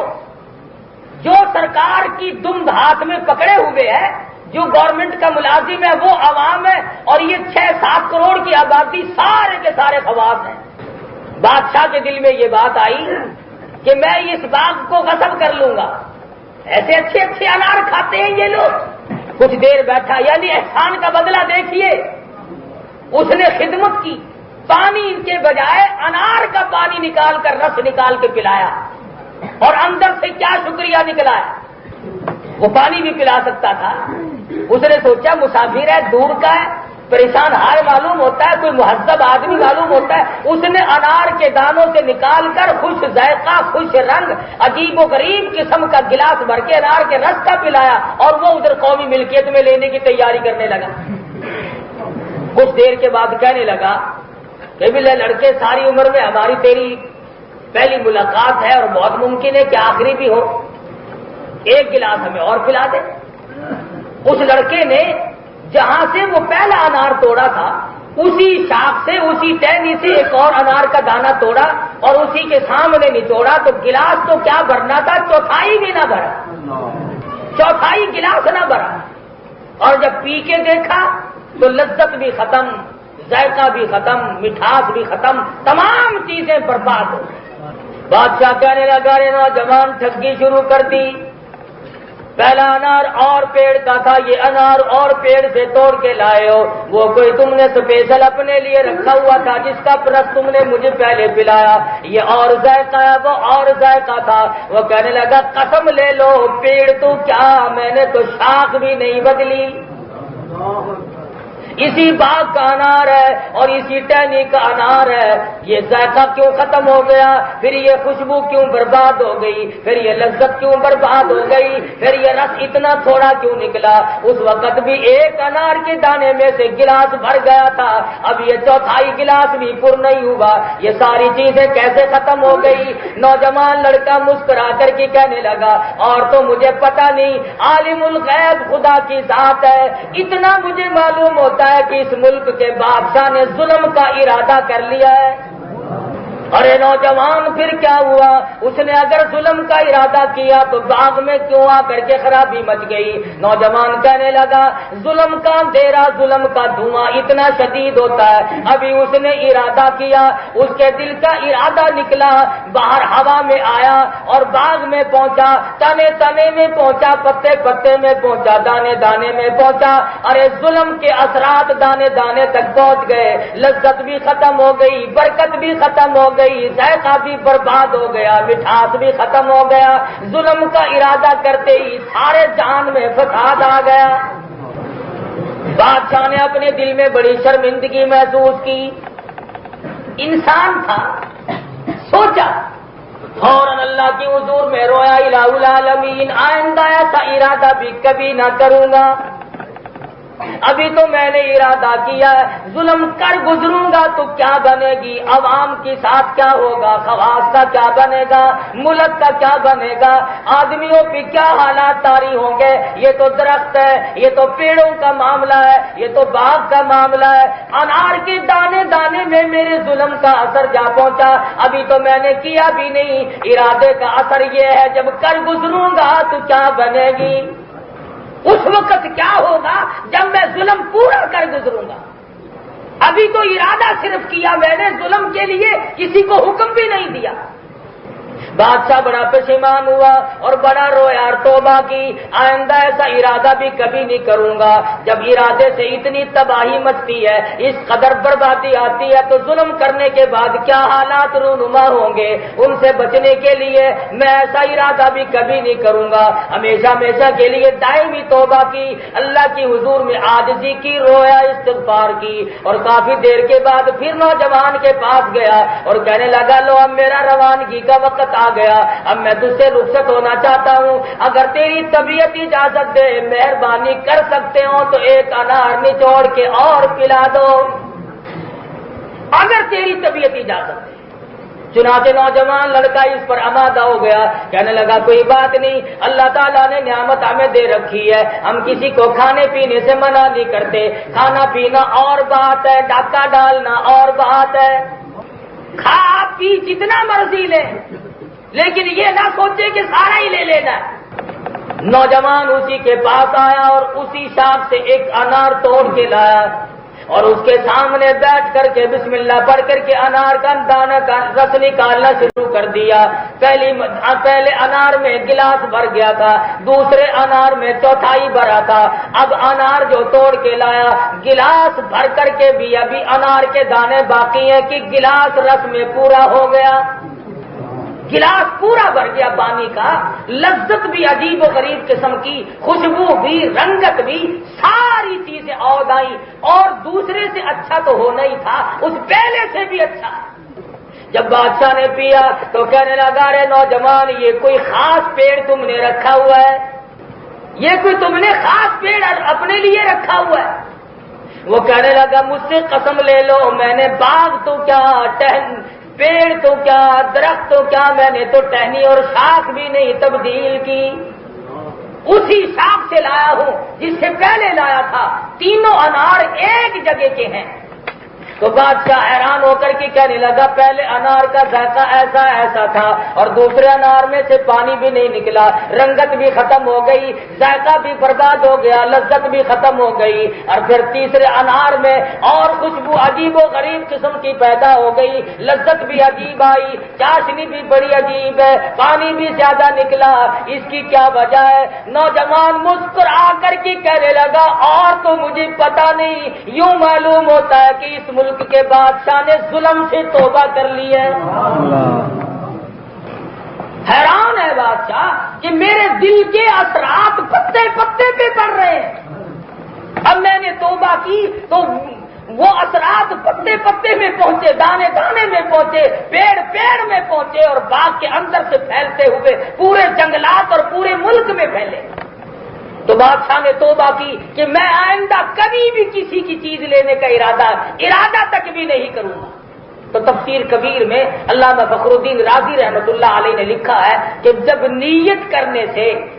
جو سرکار کی دم ہاتھ میں پکڑے ہوئے ہے، جو گورنمنٹ کا ملازم ہے وہ عوام ہے، اور یہ 6-7 کروڑ کی آبادی سارے کے سارے خواص ہیں۔ بادشاہ کے دل میں یہ بات آئی کہ میں اس باغ کو غصب کر لوں گا، ایسے اچھے اچھے انار کھاتے ہیں یہ لوگ۔ کچھ دیر بیٹھا، یعنی احسان کا بدلہ دیکھیے، اس نے خدمت کی، پانی کے بجائے انار کا پانی نکال کر رس نکال کے پلایا، اور اندر سے کیا شکریہ نکلا ہے، وہ پانی بھی پلا سکتا تھا۔ اس نے سوچا مسافر ہے، دور کا ہے، پریشان حال معلوم ہوتا ہے، کوئی مہذب آدمی معلوم ہوتا ہے۔ اس نے انار کے دانوں سے نکال کر خوش ذائقہ، خوش رنگ، عجیب و غریب قسم کا گلاس بھر کے انار کے رس کا پلایا، اور وہ ادھر قومی ملکیت میں لینے کی تیاری کرنے لگا۔ کچھ دیر کے بعد کہنے لگا کہ بلے لڑکے، ساری عمر میں ہماری تیری پہلی ملاقات ہے اور بہت ممکن ہے کہ آخری بھی ہو، ایک گلاس ہمیں اور پلا دے۔ اس لڑکے نے جہاں سے وہ پہلا انار توڑا تھا اسی شاخ سے، اسی ٹہنی سے ایک اور انار کا دانہ توڑا اور اسی کے سامنے نچوڑا، تو گلاس تو کیا بھرنا تھا، چوتھائی بھی نہ بھرا، چوتھائی گلاس نہ بھرا۔ اور جب پی کے دیکھا تو لذت بھی ختم، ذائقہ بھی ختم، مٹھاس بھی ختم، تمام چیزیں برباد ہو گئی۔ بادشاہ کہنے لگا، رے نوجوان ٹھگی شروع کر دی، پہلا انار اور پیڑ کا تھا، یہ انار اور پیڑ سے توڑ کے لائے ہو، وہ کوئی تم نے اسپیشل اپنے لیے رکھا ہوا تھا جس کا رس تم نے مجھے پہلے پلایا، یہ اور ذائقہ ہے، وہ اور ذائقہ تھا۔ وہ کہنے لگا قسم لے لو، پیڑ تو کیا، میں نے تو شاخ بھی نہیں بدلی، اسی باغ کا انار ہے اور اسی ٹہنی کا انار ہے، یہ ذائقہ کیوں ختم ہو گیا، پھر یہ خوشبو کیوں برباد ہو گئی، پھر یہ لذت کیوں برباد ہو گئی، پھر یہ رس اتنا تھوڑا کیوں نکلا، اس وقت بھی ایک انار کے دانے میں سے گلاس بھر گیا تھا، اب یہ چوتھائی گلاس بھی پر نہیں ہوا، یہ ساری چیزیں کیسے ختم ہو گئی۔ نوجوان لڑکا مسکرا کر کے کہنے لگا، اور تو مجھے پتا نہیں، عالم الغیب خدا کی ذات ہے، اتنا مجھے معلوم ہوتا ہے کہ اس ملک کے بادشاہ نے ظلم کا ارادہ کر لیا ہے، ارے نوجوان پھر کیا ہوا؟ اس نے اگر ظلم کا ارادہ کیا تو باغ میں کیوں آ کر کے خرابی مچ گئی؟ نوجوان کہنے لگا ظلم کا اندھیرا، ظلم کا دھواں اتنا شدید ہوتا ہے، ابھی اس نے ارادہ کیا، اس کے دل کا ارادہ نکلا، باہر ہوا میں آیا اور باغ میں پہنچا، تنے تنے میں پہنچا، پتے پتے میں پہنچا، دانے دانے میں پہنچا، ارے ظلم کے اثرات دانے دانے تک پہنچ گئے، لذت بھی ختم ہو گئی، برکت بھی ختم ہو گئی، ذائقہ بھی برباد ہو گیا، مٹھاس بھی ختم ہو گیا، ظلم کا ارادہ کرتے ہی سارے جہان میں فساد آ گیا۔ بادشاہ نے اپنے دل میں بڑی شرمندگی محسوس کی، انسان تھا، سوچا، فوراً اللہ کی حضور میں رویا، الہ العالمین آئندہ ایسا ارادہ بھی کبھی نہ کروں گا، ابھی تو میں نے ارادہ کیا ہے، ظلم کر گزروں گا تو کیا بنے گی، عوام کے ساتھ کیا ہوگا، خواص کا کیا بنے گا، ملک کا کیا بنے گا، آدمیوں پہ کیا حالات طاری ہوں گے، یہ تو درخت ہے، یہ تو پیڑوں کا معاملہ ہے، یہ تو باغ کا معاملہ ہے، انار کے دانے دانے میں میرے ظلم کا اثر جا پہنچا، ابھی تو میں نے کیا بھی نہیں، ارادے کا اثر یہ ہے جب کر گزروں گا تو کیا بنے گی، اس وقت کیا ہوگا جب میں ظلم پورا کر گزروں گا، ابھی تو ارادہ صرف کیا میں نے، ظلم کے لیے کسی کو حکم بھی نہیں دیا۔ بادشاہ بڑا پشیمان ہوا اور بڑا رویا اور توبہ کی، آئندہ ایسا ارادہ بھی کبھی نہیں کروں گا۔ جب ارادے سے اتنی تباہی مچتی ہے، اس قدر بربادی آتی ہے، تو ظلم کرنے کے بعد کیا حالات رونما ہوں گے، ان سے بچنے کے لیے میں ایسا ارادہ بھی کبھی نہیں کروں گا۔ ہمیشہ ہمیشہ کے لیے دائمی توبہ کی، اللہ کی حضور میں عاجزی کی، رویا، استغفار کی، اور کافی دیر کے بعد پھر نوجوان کے پاس گیا اور کہنے لگا لو اب میرا روانگی کا وقت آ گیا، اب میں تجھ سے رخصت ہونا چاہتا ہوں، اگر تیری طبیعت اجازت دے مہربانی کر سکتے ہو تو ایک انار نچوڑ کے اور پلا دو، اگر تیری طبیعت اجازت دے۔ چنانچہ نوجوان لڑکا اس پر آمادہ ہو گیا، کہنے لگا کوئی بات نہیں، اللہ تعالیٰ نے نعمت ہمیں دے رکھی ہے، ہم کسی کو کھانے پینے سے منع نہیں کرتے، کھانا پینا اور بات ہے، ڈاکہ ڈالنا اور بات ہے، کھا پی جتنا مرضی لے، لیکن یہ نہ سوچے کہ سارا ہی لے لینا ہے۔ نوجوان اسی کے پاس آیا اور اسی شاخ سے ایک انار توڑ کے لایا اور اس کے سامنے بیٹھ کر کے بسم اللہ پڑھ کر کے انار کا دانہ کا رس نکالنا شروع کر دیا۔ پہلے انار میں گلاس بھر گیا تھا، دوسرے انار میں چوتھائی بھرا تھا، اب انار جو توڑ کے لایا گلاس بھر کر کے بھی ابھی انار کے دانے باقی ہیں کہ گلاس رس میں پورا ہو گیا، گلاس پورا بھر گیا پانی کا، لذت بھی عجیب و غریب قسم کی، خوشبو بھی، رنگت بھی، ساری چیزیں عود آئی، اور دوسرے سے اچھا تو ہونا ہی تھا، اس پہلے سے بھی اچھا۔ جب بادشاہ نے پیا تو کہنے لگا رے نوجوان یہ کوئی خاص پیڑ تم نے رکھا ہوا ہے، یہ کوئی تم نے خاص پیڑ اپنے لیے رکھا ہوا ہے؟ وہ کہنے لگا مجھ سے قسم لے لو میں نے باغ تو کیا پیڑ تو کیا درخت تو کیا، میں نے تو ٹہنی اور شاخ بھی نہیں تبدیل کی، اسی شاخ سے لایا ہوں جس سے پہلے لایا تھا، تینوں انار ایک جگہ کے ہیں۔ تو بادشاہ حیران ہو کر کے کہنے لگا پہلے انار کا ذائقہ ایسا ایسا تھا اور دوسرے انار میں سے پانی بھی نہیں نکلا، رنگت بھی ختم ہو گئی، ذائقہ بھی برباد ہو گیا، لذت بھی ختم ہو گئی، اور پھر تیسرے انار میں اور خوشبو عجیب و غریب قسم کی پیدا ہو گئی، لذت بھی عجیب آئی، چاشنی بھی بڑی عجیب ہے، پانی بھی زیادہ نکلا، اس کی کیا وجہ ہے؟ نوجوان مسکرا کر کے کہنے لگا اور تو مجھے پتا نہیں، یوں معلوم ہوتا ہے کہ اس ملک کے بادشاہ نے ظلم سے توبہ کر لی ہے۔ حیران ہے بادشاہ کہ میرے دل کے اثرات پتے پتے پہ پڑ رہے ہیں، اب میں نے توبہ کی تو وہ اثرات پتے پتے میں پہنچے، دانے دانے میں پہنچے، پیڑ پیڑ میں پہنچے، اور باغ کے اندر سے پھیلتے ہوئے پورے جنگلات اور پورے ملک میں پھیلے۔ تو بادشاہ نے توبہ کی کہ میں آئندہ کبھی بھی کسی کی چیز لینے کا ارادہ تک بھی نہیں کروں گا۔ تو تفسیر کبیر میں علامہ فخر الدین رازی رحمۃ اللہ علیہ نے لکھا ہے کہ جب نیت کرنے سے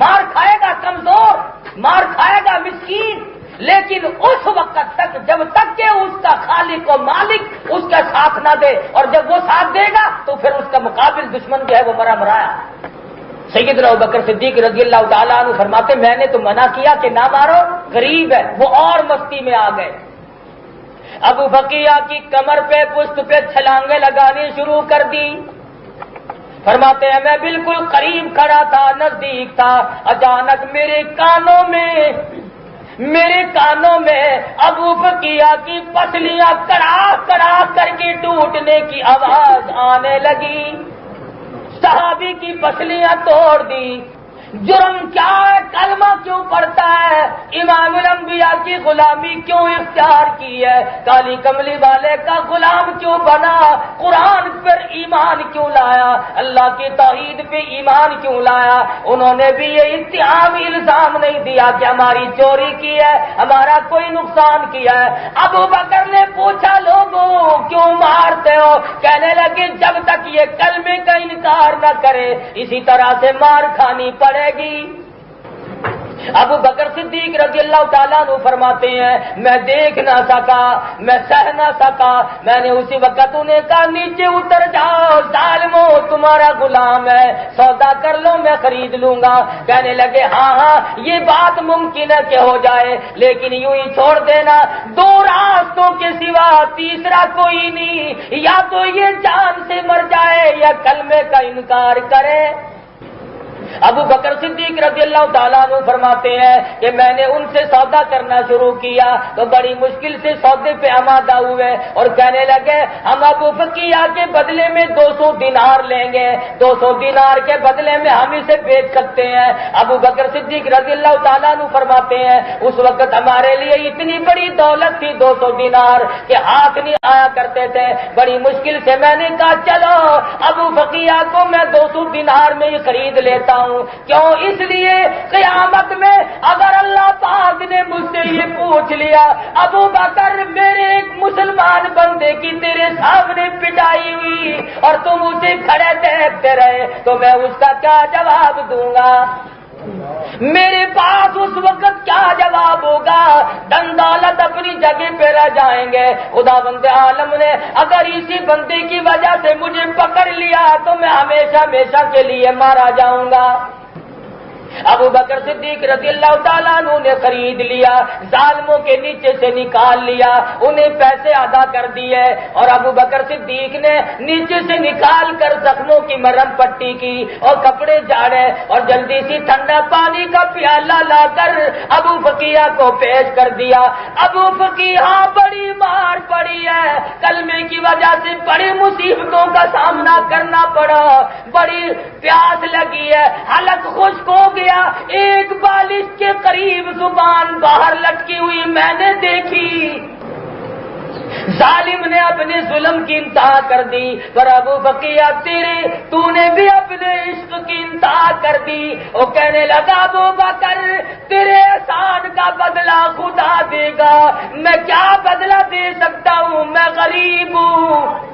مار کھائے گا کمزور، مار کھائے گا مسکین، لیکن اس وقت تک جب تک کہ اس کا خالق و مالک اس کا ساتھ نہ دے، اور جب وہ ساتھ دے گا تو پھر اس کا مقابل دشمن جو ہے وہ مرا مرایا۔ سیدنا ابوبکر صدیق رضی اللہ تعالیٰ عنہ فرماتے میں نے تو منع کیا کہ نہ مارو، غریب ہے، وہ اور مستی میں آ گئے۔ ابو بکیہ کی کمر پہ پشت پہ چھلانگیں لگانی شروع کر دی۔ فرماتے ہیں میں بالکل قریب کھڑا تھا، نزدیک تھا، اچانک میرے کانوں میں ابو بکیہ کی پسلیاں کڑاک کڑاک کر کے ٹوٹنے کی آواز آنے لگی۔ صحابی کی پسلیاں توڑ دی۔ جرم کیا ہے؟ کلمہ کیوں پڑھتا ہے؟ امام الانبیاء کی غلامی کیوں اختیار کی ہے؟ کالی کملی والے کا غلام کیوں بنا؟ قرآن پر ایمان کیوں لایا؟ اللہ کی توحید پہ ایمان کیوں لایا؟ انہوں نے بھی یہ اتہامی الزام نہیں دیا کہ ہماری چوری کی ہے، ہمارا کوئی نقصان کیا ہے۔ ابو بکر نے پوچھا لوگوں کیوں مارتے ہو؟ کہنے لگے جب تک یہ کلمے کا انکار نہ کرے اسی طرح سے مار کھانی پڑے گی۔ ابو بکر صدیق رضی اللہ تعالیٰ عنہ فرماتے ہیں میں دیکھ نہ سکا، میں سہ نہ سکا، میں نے اسی وقت انہیں کہا نیچے اتر جاؤ، ظالمو تمہارا غلام ہے، سودا کر لو میں خرید لوں گا۔ کہنے لگے ہاں یہ بات ممکن ہے کہ ہو جائے، لیکن یوں ہی چھوڑ دینا، دو راستوں کے سوا تیسرا کوئی نہیں، یا تو یہ جان سے مر جائے یا کلمے کا انکار کرے۔ ابو بکر صدیق رضی اللہ تعالیٰ عنہ فرماتے ہیں کہ میں نے ان سے سودا کرنا شروع کیا تو بڑی مشکل سے سودے پہ آمادہ ہوئے اور کہنے لگے ہم ابو بکیہ کے بدلے میں 200 دینار لیں گے، 200 دینار کے بدلے میں ہم اسے بیچ سکتے ہیں۔ ابو بکر صدیق رضی اللہ تعالیٰ عنہ فرماتے ہیں اس وقت ہمارے لیے اتنی بڑی دولت تھی 200 دینار کہ ہاتھ نہیں آیا کرتے تھے۔ بڑی مشکل سے میں نے کہا چلو ابو بکیہ کو میں 200 دینار میں ہی خرید لیتا ہوں۔ کیوں؟ اس لیے قیامت میں اگر اللہ پاک نے مجھ سے یہ پوچھ لیا ابو بکر میرے ایک مسلمان بندے کی تیرے سامنے پٹائی ہوئی اور تم اسے کھڑے دیکھتے رہے تو میں اس کا کیا جواب دوں گا؟ میرے پاس اس وقت کیا جواب ہوگا؟ دن دولت اپنی جگہ پہ رہ جائیں گے۔ خدا بند عالم نے اگر اسی بندے کی وجہ سے مجھے پکڑ لیا تو میں ہمیشہ ہمیشہ کے لیے مارا جاؤں گا۔ ابو بکر صدیق رضی اللہ تعالیٰ عنہ نے خرید لیا، ظالموں کے نیچے سے نکال لیا، انہیں پیسے ادا کر دیے اور ابو بکر صدیق نے نیچے سے نکال کر زخموں کی مرہم پٹی کی اور کپڑے جھاڑے اور جلدی سی ٹھنڈا پانی کا پیالہ لا کر ابو بکیہ کو پیش کر دیا۔ ابو بکیہ بڑی مار پڑی ہے، کلمے کی وجہ سے بڑی مصیبتوں کا سامنا کرنا پڑا، بڑی پیاس لگی ہے، حلق خشک ہو گیا، ایک بالش کے قریب زبان باہر لٹکی ہوئی میں نے دیکھی۔ ظالم نے اپنے ظلم کی انتہا کر دی، پر ابو بکیہ تو نے بھی اپنے عشق کی انتہا کر دی۔ وہ کہنے لگا ابو بکر تیرے احسان کا بدلہ خدا دے گا، میں کیا بدلہ دے سکتا ہوں؟ میں غریب ہوں،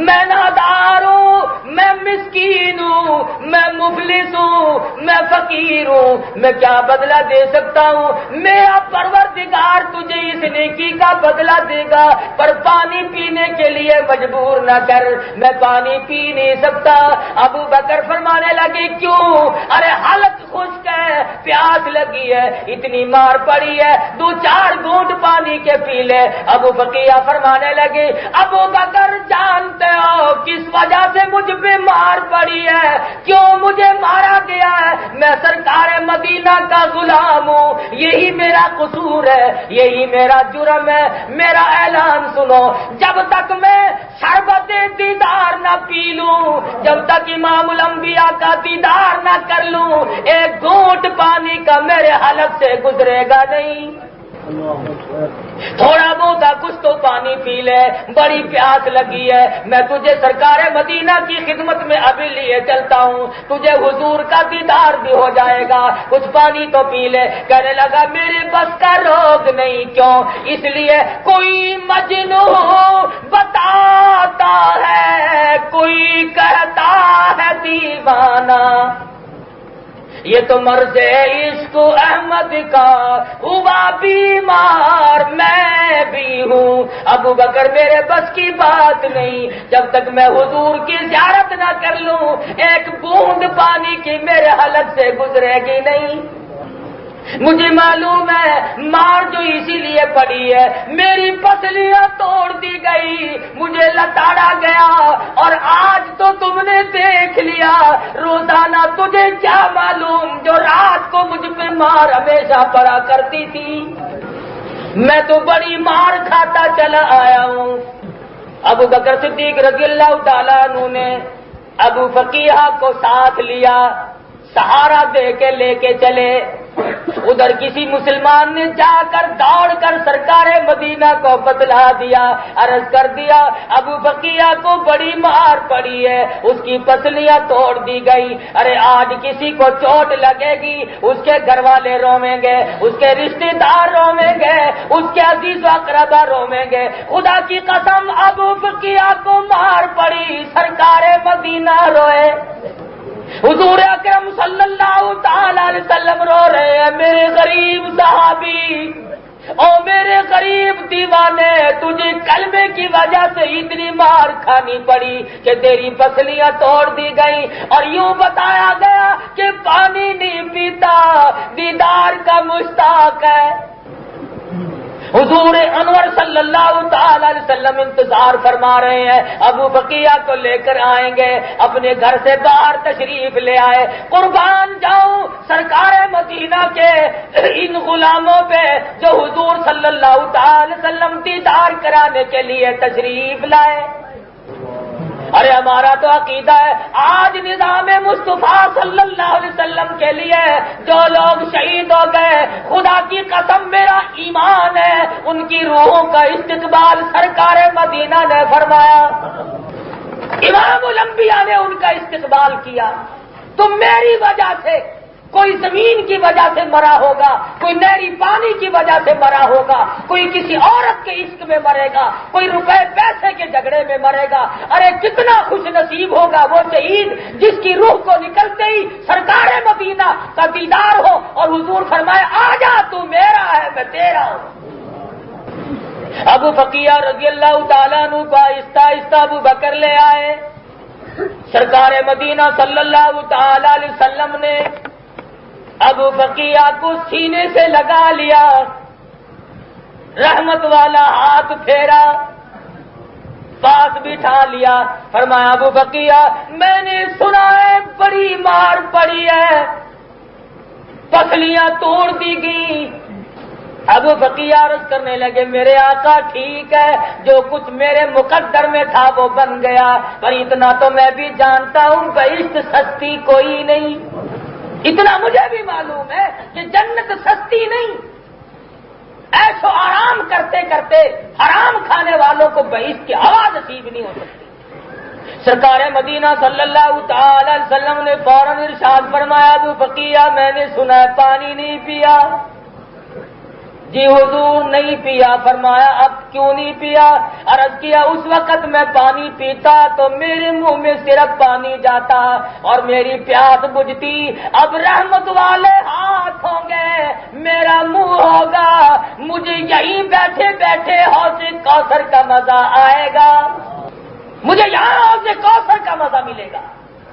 میں نادار ہوں، میں مسکین ہوں، میں مفلس ہوں، میں فقیر ہوں، میں کیا بدلہ دے سکتا ہوں؟ میرا پروردگار تجھے اس نیکی کا بدلہ دے گا، پر پانی پینے کے لیے مجبور نہ کر، میں پانی پی نہیں سکتا۔ ابو بکر فرمانے لگے کیوں؟ ارے حلق خشک ہے، پیاس لگی ہے، اتنی مار پڑی ہے، 2-4 گھونٹ پانی کے پی لے۔ ابو بکیہ فرمانے لگے ابو بکر جانتے ہو کس وجہ سے مجھ پہ مار پڑی ہے، کیوں مجھے مارا گیا ہے؟ میں سرکار مدینہ کا غلام ہوں، یہی میرا قصور ہے، یہی میرا جرم ہے۔ میرا اعلان سنو، جب تک میں شربت دیدار نہ پی لوں، جب تک امام الانبیاء کا دیدار نہ کر لوں، ایک گھونٹ پانی کا میرے حلق سے گزرے گا نہیں۔ تھوڑا بہت کچھ تو پانی پی لے، بڑی پیاس لگی ہے، میں تجھے سرکار مدینہ کی خدمت میں ابھی لیے چلتا ہوں، تجھے حضور کا دیدار بھی ہو جائے گا، کچھ پانی تو پی لے۔ کہنے لگا میرے بس کا روگ نہیں، کیوں؟ اس لیے کوئی مجنون بتاتا ہے، کوئی کہتا ہے دیوانہ، یہ تو مرض عشق احمد کا ہوا بیمار میں بھی ہوں، ابو بکر میرے بس کی بات نہیں، جب تک میں حضور کی زیارت نہ کر لوں ایک بوند پانی کی میرے حلق سے گزرے گی نہیں۔ مجھے معلوم ہے مار جو اسی لیے پڑی ہے، میری پسلیاں توڑ دی گئی، مجھے لتاڑا گیا، اور آج تو تم نے دیکھ لیا، روزانہ تجھے کیا معلوم جو رات کو مجھ پہ مار ہمیشہ پڑا کرتی تھی، میں تو بڑی مار کھاتا چلا آیا ہوں۔ ابو بکر صدیق رضی اللہ تعالیٰ عنہ نے ابو فقیہ کو ساتھ لیا، سہارا دے کے لے کے چلے۔ ادھر کسی مسلمان نے جا کر دوڑ کر سرکار مدینہ کو بتلا دیا، عرض کر دیا ابو بقیہ کو بڑی مار پڑی ہے، اس کی پسلیاں توڑ دی گئی۔ ارے آج کسی کو چوٹ لگے گی اس کے گھر والے رویں گے، اس کے رشتے دار رویں گے، اس کے عزیز و اقربا رویں گے۔ خدا کی قسم ابو بقیہ کو مار پڑی، سرکار مدینہ روئے، حضور اکرم صلی اللہ تعالی علیہ وسلم رو رہے ہیں، میرے غریب صحابی، او میرے غریب دیوانے، تجھے کلمے کی وجہ سے اتنی مار کھانی پڑی کہ تیری پسلیاں توڑ دی گئی، اور یوں بتایا گیا کہ پانی نہیں پیتا، دیدار کا مشتاق ہے۔ حضور انور صلی اللہ تعالی علیہ وسلم انتظار فرما رہے ہیں، ابو بقیہ کو لے کر آئیں گے، اپنے گھر سے باہر تشریف لے آئے۔ قربان جاؤں سرکار مدینہ کے ان غلاموں پہ جو حضور صلی اللہ تعالی علیہ وسلم دیدار کرانے کے لیے تشریف لائے۔ ارے ہمارا تو عقیدہ ہے آج نظام مصطفیٰ صلی اللہ علیہ وسلم کے لیے جو لوگ شہید ہو گئے، خدا کی قسم میرا ایمان ہے ان کی روحوں کا استقبال سرکار مدینہ نے فرمایا، امام الانبیاء نے ان کا استقبال کیا۔ تم میری وجہ سے کوئی زمین کی وجہ سے مرا ہوگا، کوئی نہری پانی کی وجہ سے مرا ہوگا، کوئی کسی عورت کے عشق میں مرے گا، کوئی روپے پیسے کے جھگڑے میں مرے گا۔ ارے کتنا خوش نصیب ہوگا وہ شہید جس کی روح کو نکلتے ہی سرکار مدینہ کا دیدار ہو اور حضور فرمائے آجا تو میرا ہے میں تیرا ہوں۔ ابو فقیہ رضی اللہ تعالیٰ عنہ کو آہستہ آہستہ ابو بکر لے آئے۔ سرکار مدینہ صلی اللہ تعالی علیہ وسلم نے ابو بقیہ کو سینے سے لگا لیا، رحمت والا ہاتھ پھیرا، پاس بٹھا لیا، فرمایا ابو بقیہ میں نے سنا ہے بڑی مار پڑی ہے، پسلیاں توڑ دی گئی۔ ابو بقیہ عرض کرنے لگے میرے آقا ٹھیک ہے، جو کچھ میرے مقدر میں تھا وہ بن گیا، پر اتنا تو میں بھی جانتا ہوں بہشت سستی کوئی نہیں، اتنا مجھے بھی معلوم ہے کہ جنت سستی نہیں، ایسو آرام کرتے کرتے حرام کھانے والوں کو بہشت کی ہوا نصیب نہیں ہو سکتی۔ سرکار مدینہ صلی اللہ تعالی علیہ وسلم نے فوراً ارشاد فرمایا ابو بقیہ میں نے سنا ہے پانی نہیں پیا۔ جی حضور نہیں پیا۔ فرمایا اب کیوں نہیں پیا؟ عرض کیا اس وقت میں پانی پیتا تو میرے منہ میں صرف پانی جاتا اور میری پیاس بجھتی، اب رحمت والے ہاتھ ہوں گے، میرا منہ ہوگا، مجھے یہیں بیٹھے بیٹھے حوض کوثر کا مزہ آئے گا، مجھے یہاں حوض کوثر کا مزہ ملے گا،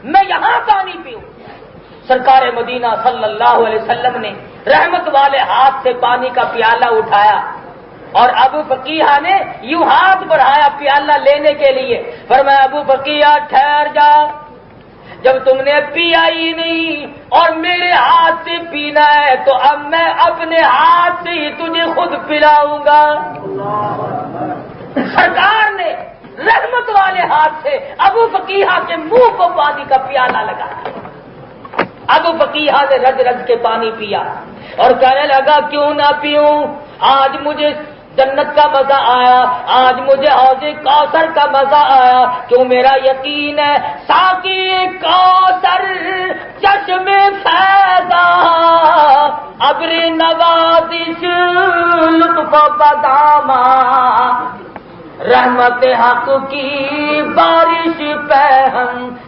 میں یہاں پانی پیوں۔ سرکار مدینہ صلی اللہ علیہ وسلم نے رحمت والے ہاتھ سے پانی کا پیالہ اٹھایا اور ابو بقیہ نے یوں ہاتھ بڑھایا پیالہ لینے کے لیے، فرمایا ابو بقیہ ٹھہر جا، جب تم نے پیا ہی نہیں اور میرے ہاتھ سے پینا ہے تو اب میں اپنے ہاتھ سے ہی تجھے خود پلاؤں گا۔ سرکار نے رحمت والے ہاتھ سے ابو بقیہ کے منہ کو پانی کا پیالہ لگایا۔ ابو بقیہ نے رج رج کے پانی پیا اور کہنے لگا کیوں نہ پیوں، آج مجھے جنت کا مزہ آیا، آج مجھے حوض کوثر کا مزہ آیا، کیوں میرا یقین ہے ساقی کوثر چشم فیضا ابر نوازش لطف بداما رحمت حق کی بارش پہ ہم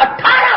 18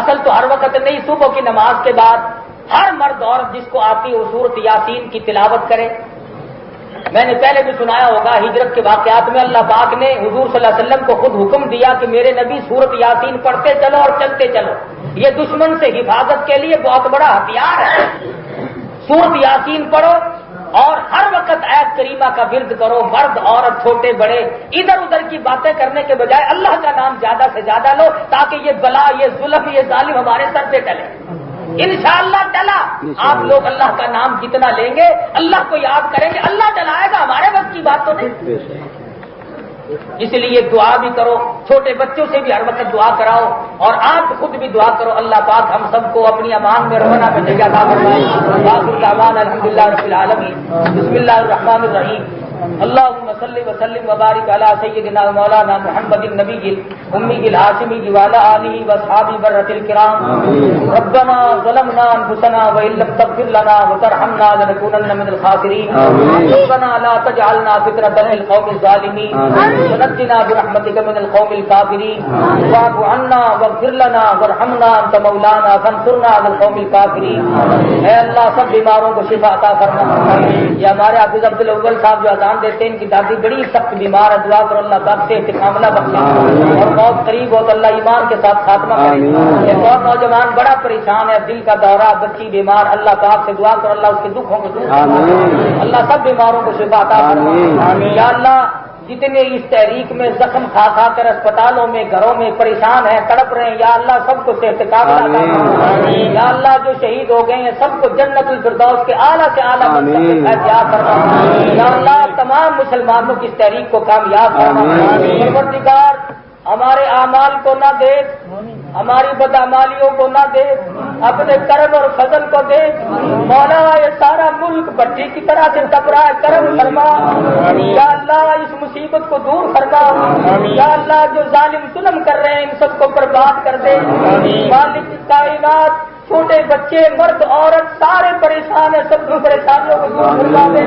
اصل تو ہر وقت نہیں، صبح کی نماز کے بعد ہر مرد عورت جس کو آتی ہے وہ سورت یاسین کی تلاوت کرے۔ میں نے پہلے بھی سنایا ہوگا، ہجرت کے واقعات میں اللہ پاک نے حضور صلی اللہ علیہ وسلم کو خود حکم دیا کہ میرے نبی سورت یاسین پڑھتے چلو اور چلتے چلو، یہ دشمن سے حفاظت کے لیے بہت بڑا ہتھیار ہے۔ سورت یاسین پڑھو اور ہر وقت آیت کریمہ کا ورد کرو، مرد عورت چھوٹے بڑے، ادھر ادھر کی باتیں کرنے کے بجائے اللہ کا نام زیادہ سے زیادہ لو، تاکہ یہ بلا، یہ ظلم، یہ ظالم ہمارے سر سے ٹلے۔ انشاءاللہ ٹلا۔ آپ لوگ اللہ کا نام جتنا لیں گے، اللہ کو یاد کریں گے، اللہ ٹلائے گا، ہمارے بس کی بات تو نہیں۔ اس لیے دعا بھی کرو، چھوٹے بچوں سے بھی ہر وقت دعا کراؤ، اور آپ خود بھی دعا کرو، اللہ پاک ہم سب کو اپنی امان میں رہنا میں جگہ عطا فرمائے۔ آخر دعوانا الحمدللہ رب العالمین۔ بسم اللہ الرحمن الرحیم۔ اللهم صل وسلم وبارك على سيدنا مولانا محمد النبي الأمي الهاشمي وعلى آله وأصحابه برة الكرام. ربنا ظلمنا أنفسنا وإن لم تغفر لنا وترحمنا لنكونن من الخاسرين. ربنا لا تجعلنا فتنة للقوم الظالمين ونجنا برحمتك من القوم الكافرين. واعف عنا واغفر لنا وارحمنا أنت مولانا فانصرنا على القوم الكافرين. اے اللہ سب بیماروں کو شفا عطا فرما۔ یہ ہمارے حافظ عبد الاول صاحب جو اذان دیتے ہیں، ان کی دادی بڑی سخت بیمار ہے، دعا کرو اللہ پاک سے استقامت بخشے، اور بہت قریب ہو تو اللہ ایمان کے ساتھ خاتمہ کرے۔ ایک اور نوجوان بڑا پریشان ہے، دل کا دورہ، بچی بیمار، اللہ پاک سے دعا کرو اللہ اس کے دکھوں کو دور کرے، اللہ سب بیماروں کو شفا عطا فرما۔ یا اللہ جتنے اس تحریک میں زخم کھا کھا کر اسپتالوں میں گھروں میں پریشان ہیں، تڑپ رہے ہیں، یا اللہ سب کو صحت کاملہ عطا فرما۔ یا اللہ جو شہید ہو گئے ہیں سب کو جنت الفردوس کے اعلیٰ سے اعلیٰ منصب پہ فیضیاب فرما۔ یا اللہ تمام مسلمانوں کی اس تحریک کو کامیاب فرما۔ پروردگار ہمارے اعمال کو نہ دیکھ، ہماری بدعمالیوں کو نہ دیکھ، اپنے کرم اور فضل کو دیکھ۔ مولا یہ سارا ملک بھٹی کی طرح سے تپ رہا ہے، کرم فرما۔ یا اللہ اس مصیبت کو دور فرما۔ یا اللہ جو ظالم ظلم کر رہے ہیں ان سب کو برباد کر دے۔ مالک کائنات چھوٹے بچے مرد عورت سارے پریشان ہیں، سب کو پریشانیوں کو دور فرما دے۔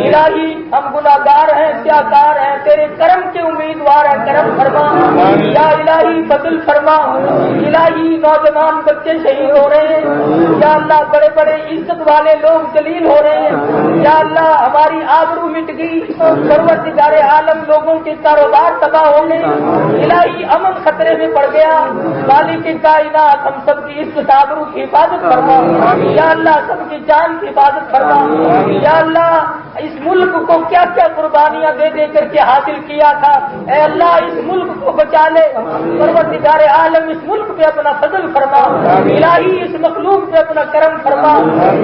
الہی ہم گناہگار ہیں، سیاہکار ہیں، تیرے کرم کے امیدوار ہیں، کرم فرما۔ یا الہی فضل فرما۔ الہی نوجوان بچے شہید ہو رہے ہیں، یا اللہ بڑے بڑے عزت والے لوگ ذلیل ہو رہے ہیں، یا اللہ ہماری آبرو مٹ گئی، پروردگار عالم لوگوں کے کاروبار تباہ ہو گئے، الہی امن خطرے میں پڑ گیا۔ مالک کائنات ہم سب کی عزت آبرو کی حفاظت فرما۔ یا اللہ سب کی جان کی حفاظت فرما۔ یا اللہ اس ملک کو کیا کیا قربانیاں دے دے کر کے حاصل کیا تھا، اے اللہ اس ملک کو بچا لے۔ پروردگار عالم اس ملک پہ اپنا فضل فرما، الہی اس مخلوق پہ اپنا کرم فرما۔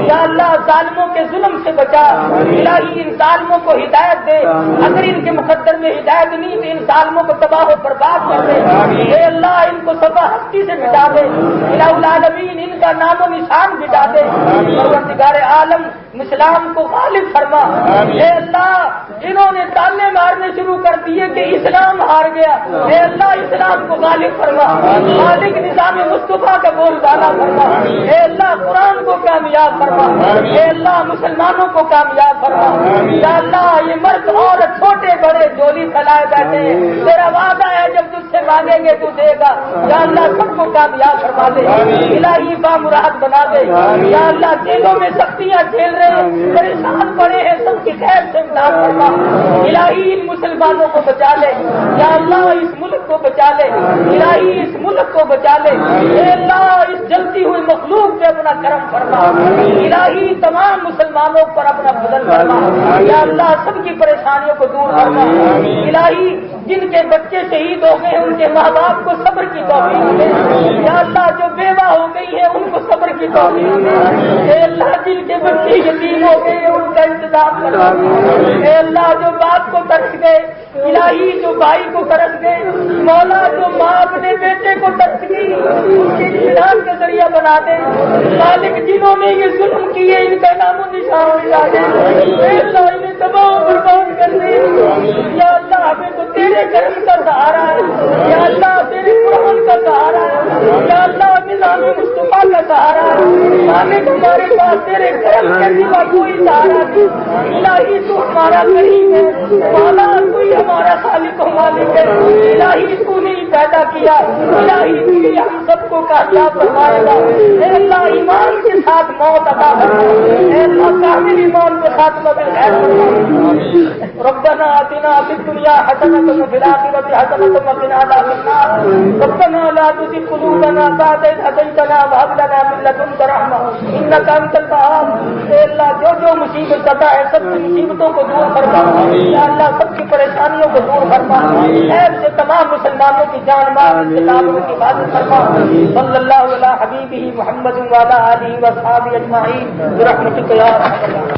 یا اللہ ظالموں کے ظلم سے بچا، الہی ان ظالموں کو ہدایت دے، اگر ان کے مقدر میں ہدایت نہیں تو ان ظالموں کو تباہ و برباد کر دے۔ اے اللہ ان کو سبا ہستی سے مٹا دے، الہ العالمین ان کا نام و نشان مٹا دے۔ پروردگار عالم اسلام کو غالب فرما۔ اے اللہ انہوں نے تانے مارنے شروع کر دیے کہ اسلام ہار گیا، اے اللہ اسلام کو غالب فرما۔ مالک نظام مصطفیٰ کا بول بالا فرما، اے اللہ قرآن کو کامیاب فرما، اے اللہ مسلمانوں کو کامیاب فرما۔ یا اللہ یہ مرد عورت چھوٹے بڑے جولی پھیلائے بیٹھے ہیں، تیرا وعدہ ہے جب تجھ سے مانگیں گے تو دے گا، یا اللہ سب کو کامیاب فرما دے، الہی بامراد بنا دے۔ یا اللہ جیلوں میں سختیاں جھیل رہے ہیں، پریشان پڑے ہیں، سب کی خیر سے امداد فرما، الہی ان مسلمانوں کو بچا لے۔ یا اللہ اس ملک کو بچا لے، الہی اس ملک کو بچا لے۔ اے اللہ اس جلتی ہوئی مخلوق پہ اپنا کرم فرما، الہی تمام مسلمانوں پر اپنا فضل فرما۔ یا اللہ سب کی پریشانیوں کو دور فرما، الہی جن کے بچے شہید ہو گئے ہیں ان کے ماں باپ کو صبر کی توفیق دے۔ یا اللہ جو بیوہ ہو گئی ہے ان کو صبر کی توفیق دے۔ اے اللہ جن کے بچے یتیم ہو گئے ہیں ان کا انتظام کروا دے۔ اے اللہ جو باپ کو ترس گئے، الہی جو بھائی کو ترس گئے، مولا جو ماں اپنے بیٹے کو ترس گئی ان کے اطمینان کا ذریعہ بنا دے۔ مالک جنہوں نے یہ ظلم کیے ان کا نام و نشان مٹا دے، اے اللہ انہیں تباہ و برباد کر دے۔ یا اللہ ہمیں تو تیرے کرم کا سہارا ہے، یا اللہ تیرے قرآن کا سہارا ہے، یا اللہ نظام مصطفیٰ کا سہارا ہے۔ مالک ہمارے پاس تیرے کرم کے سوا کوئی سہارا نہیں، الہی تو ہمارا کریم ہے، مولا تو ہی ہمارا خالق و مالک ہے، الہی تو نہیں پیدا کیا الہی ہم سب کو کامیاب فرمائے گا. اے اللہ ایمان کے ساتھ موت عطا فرما. اے اللہ کامل ایمان کے ساتھ بالخیر فرما. ربنا آتنا فی الدنیا حسنۃ وفی الآخرۃ حسنۃ وقنا عذاب النار. ربنا لا تزغ قلوبنا بعد إذ هديتنا وهب لنا من لدنك رحمة إنك أنت الوهاب. اے اللہ جو مصیبت عطا ہے سب کی مصیبتوں کو دور فرما. اے اللہ سب کی پریشانیوں کو دور فرما. خیر سے تمام مسلمانوں کی جان مال کتابوں کی حفاظت فرما. صلی اللہ علی حبیبہ محمد وعلی آلہ وصحبہ اجمعین برحمتک یا ارحم الراحمین.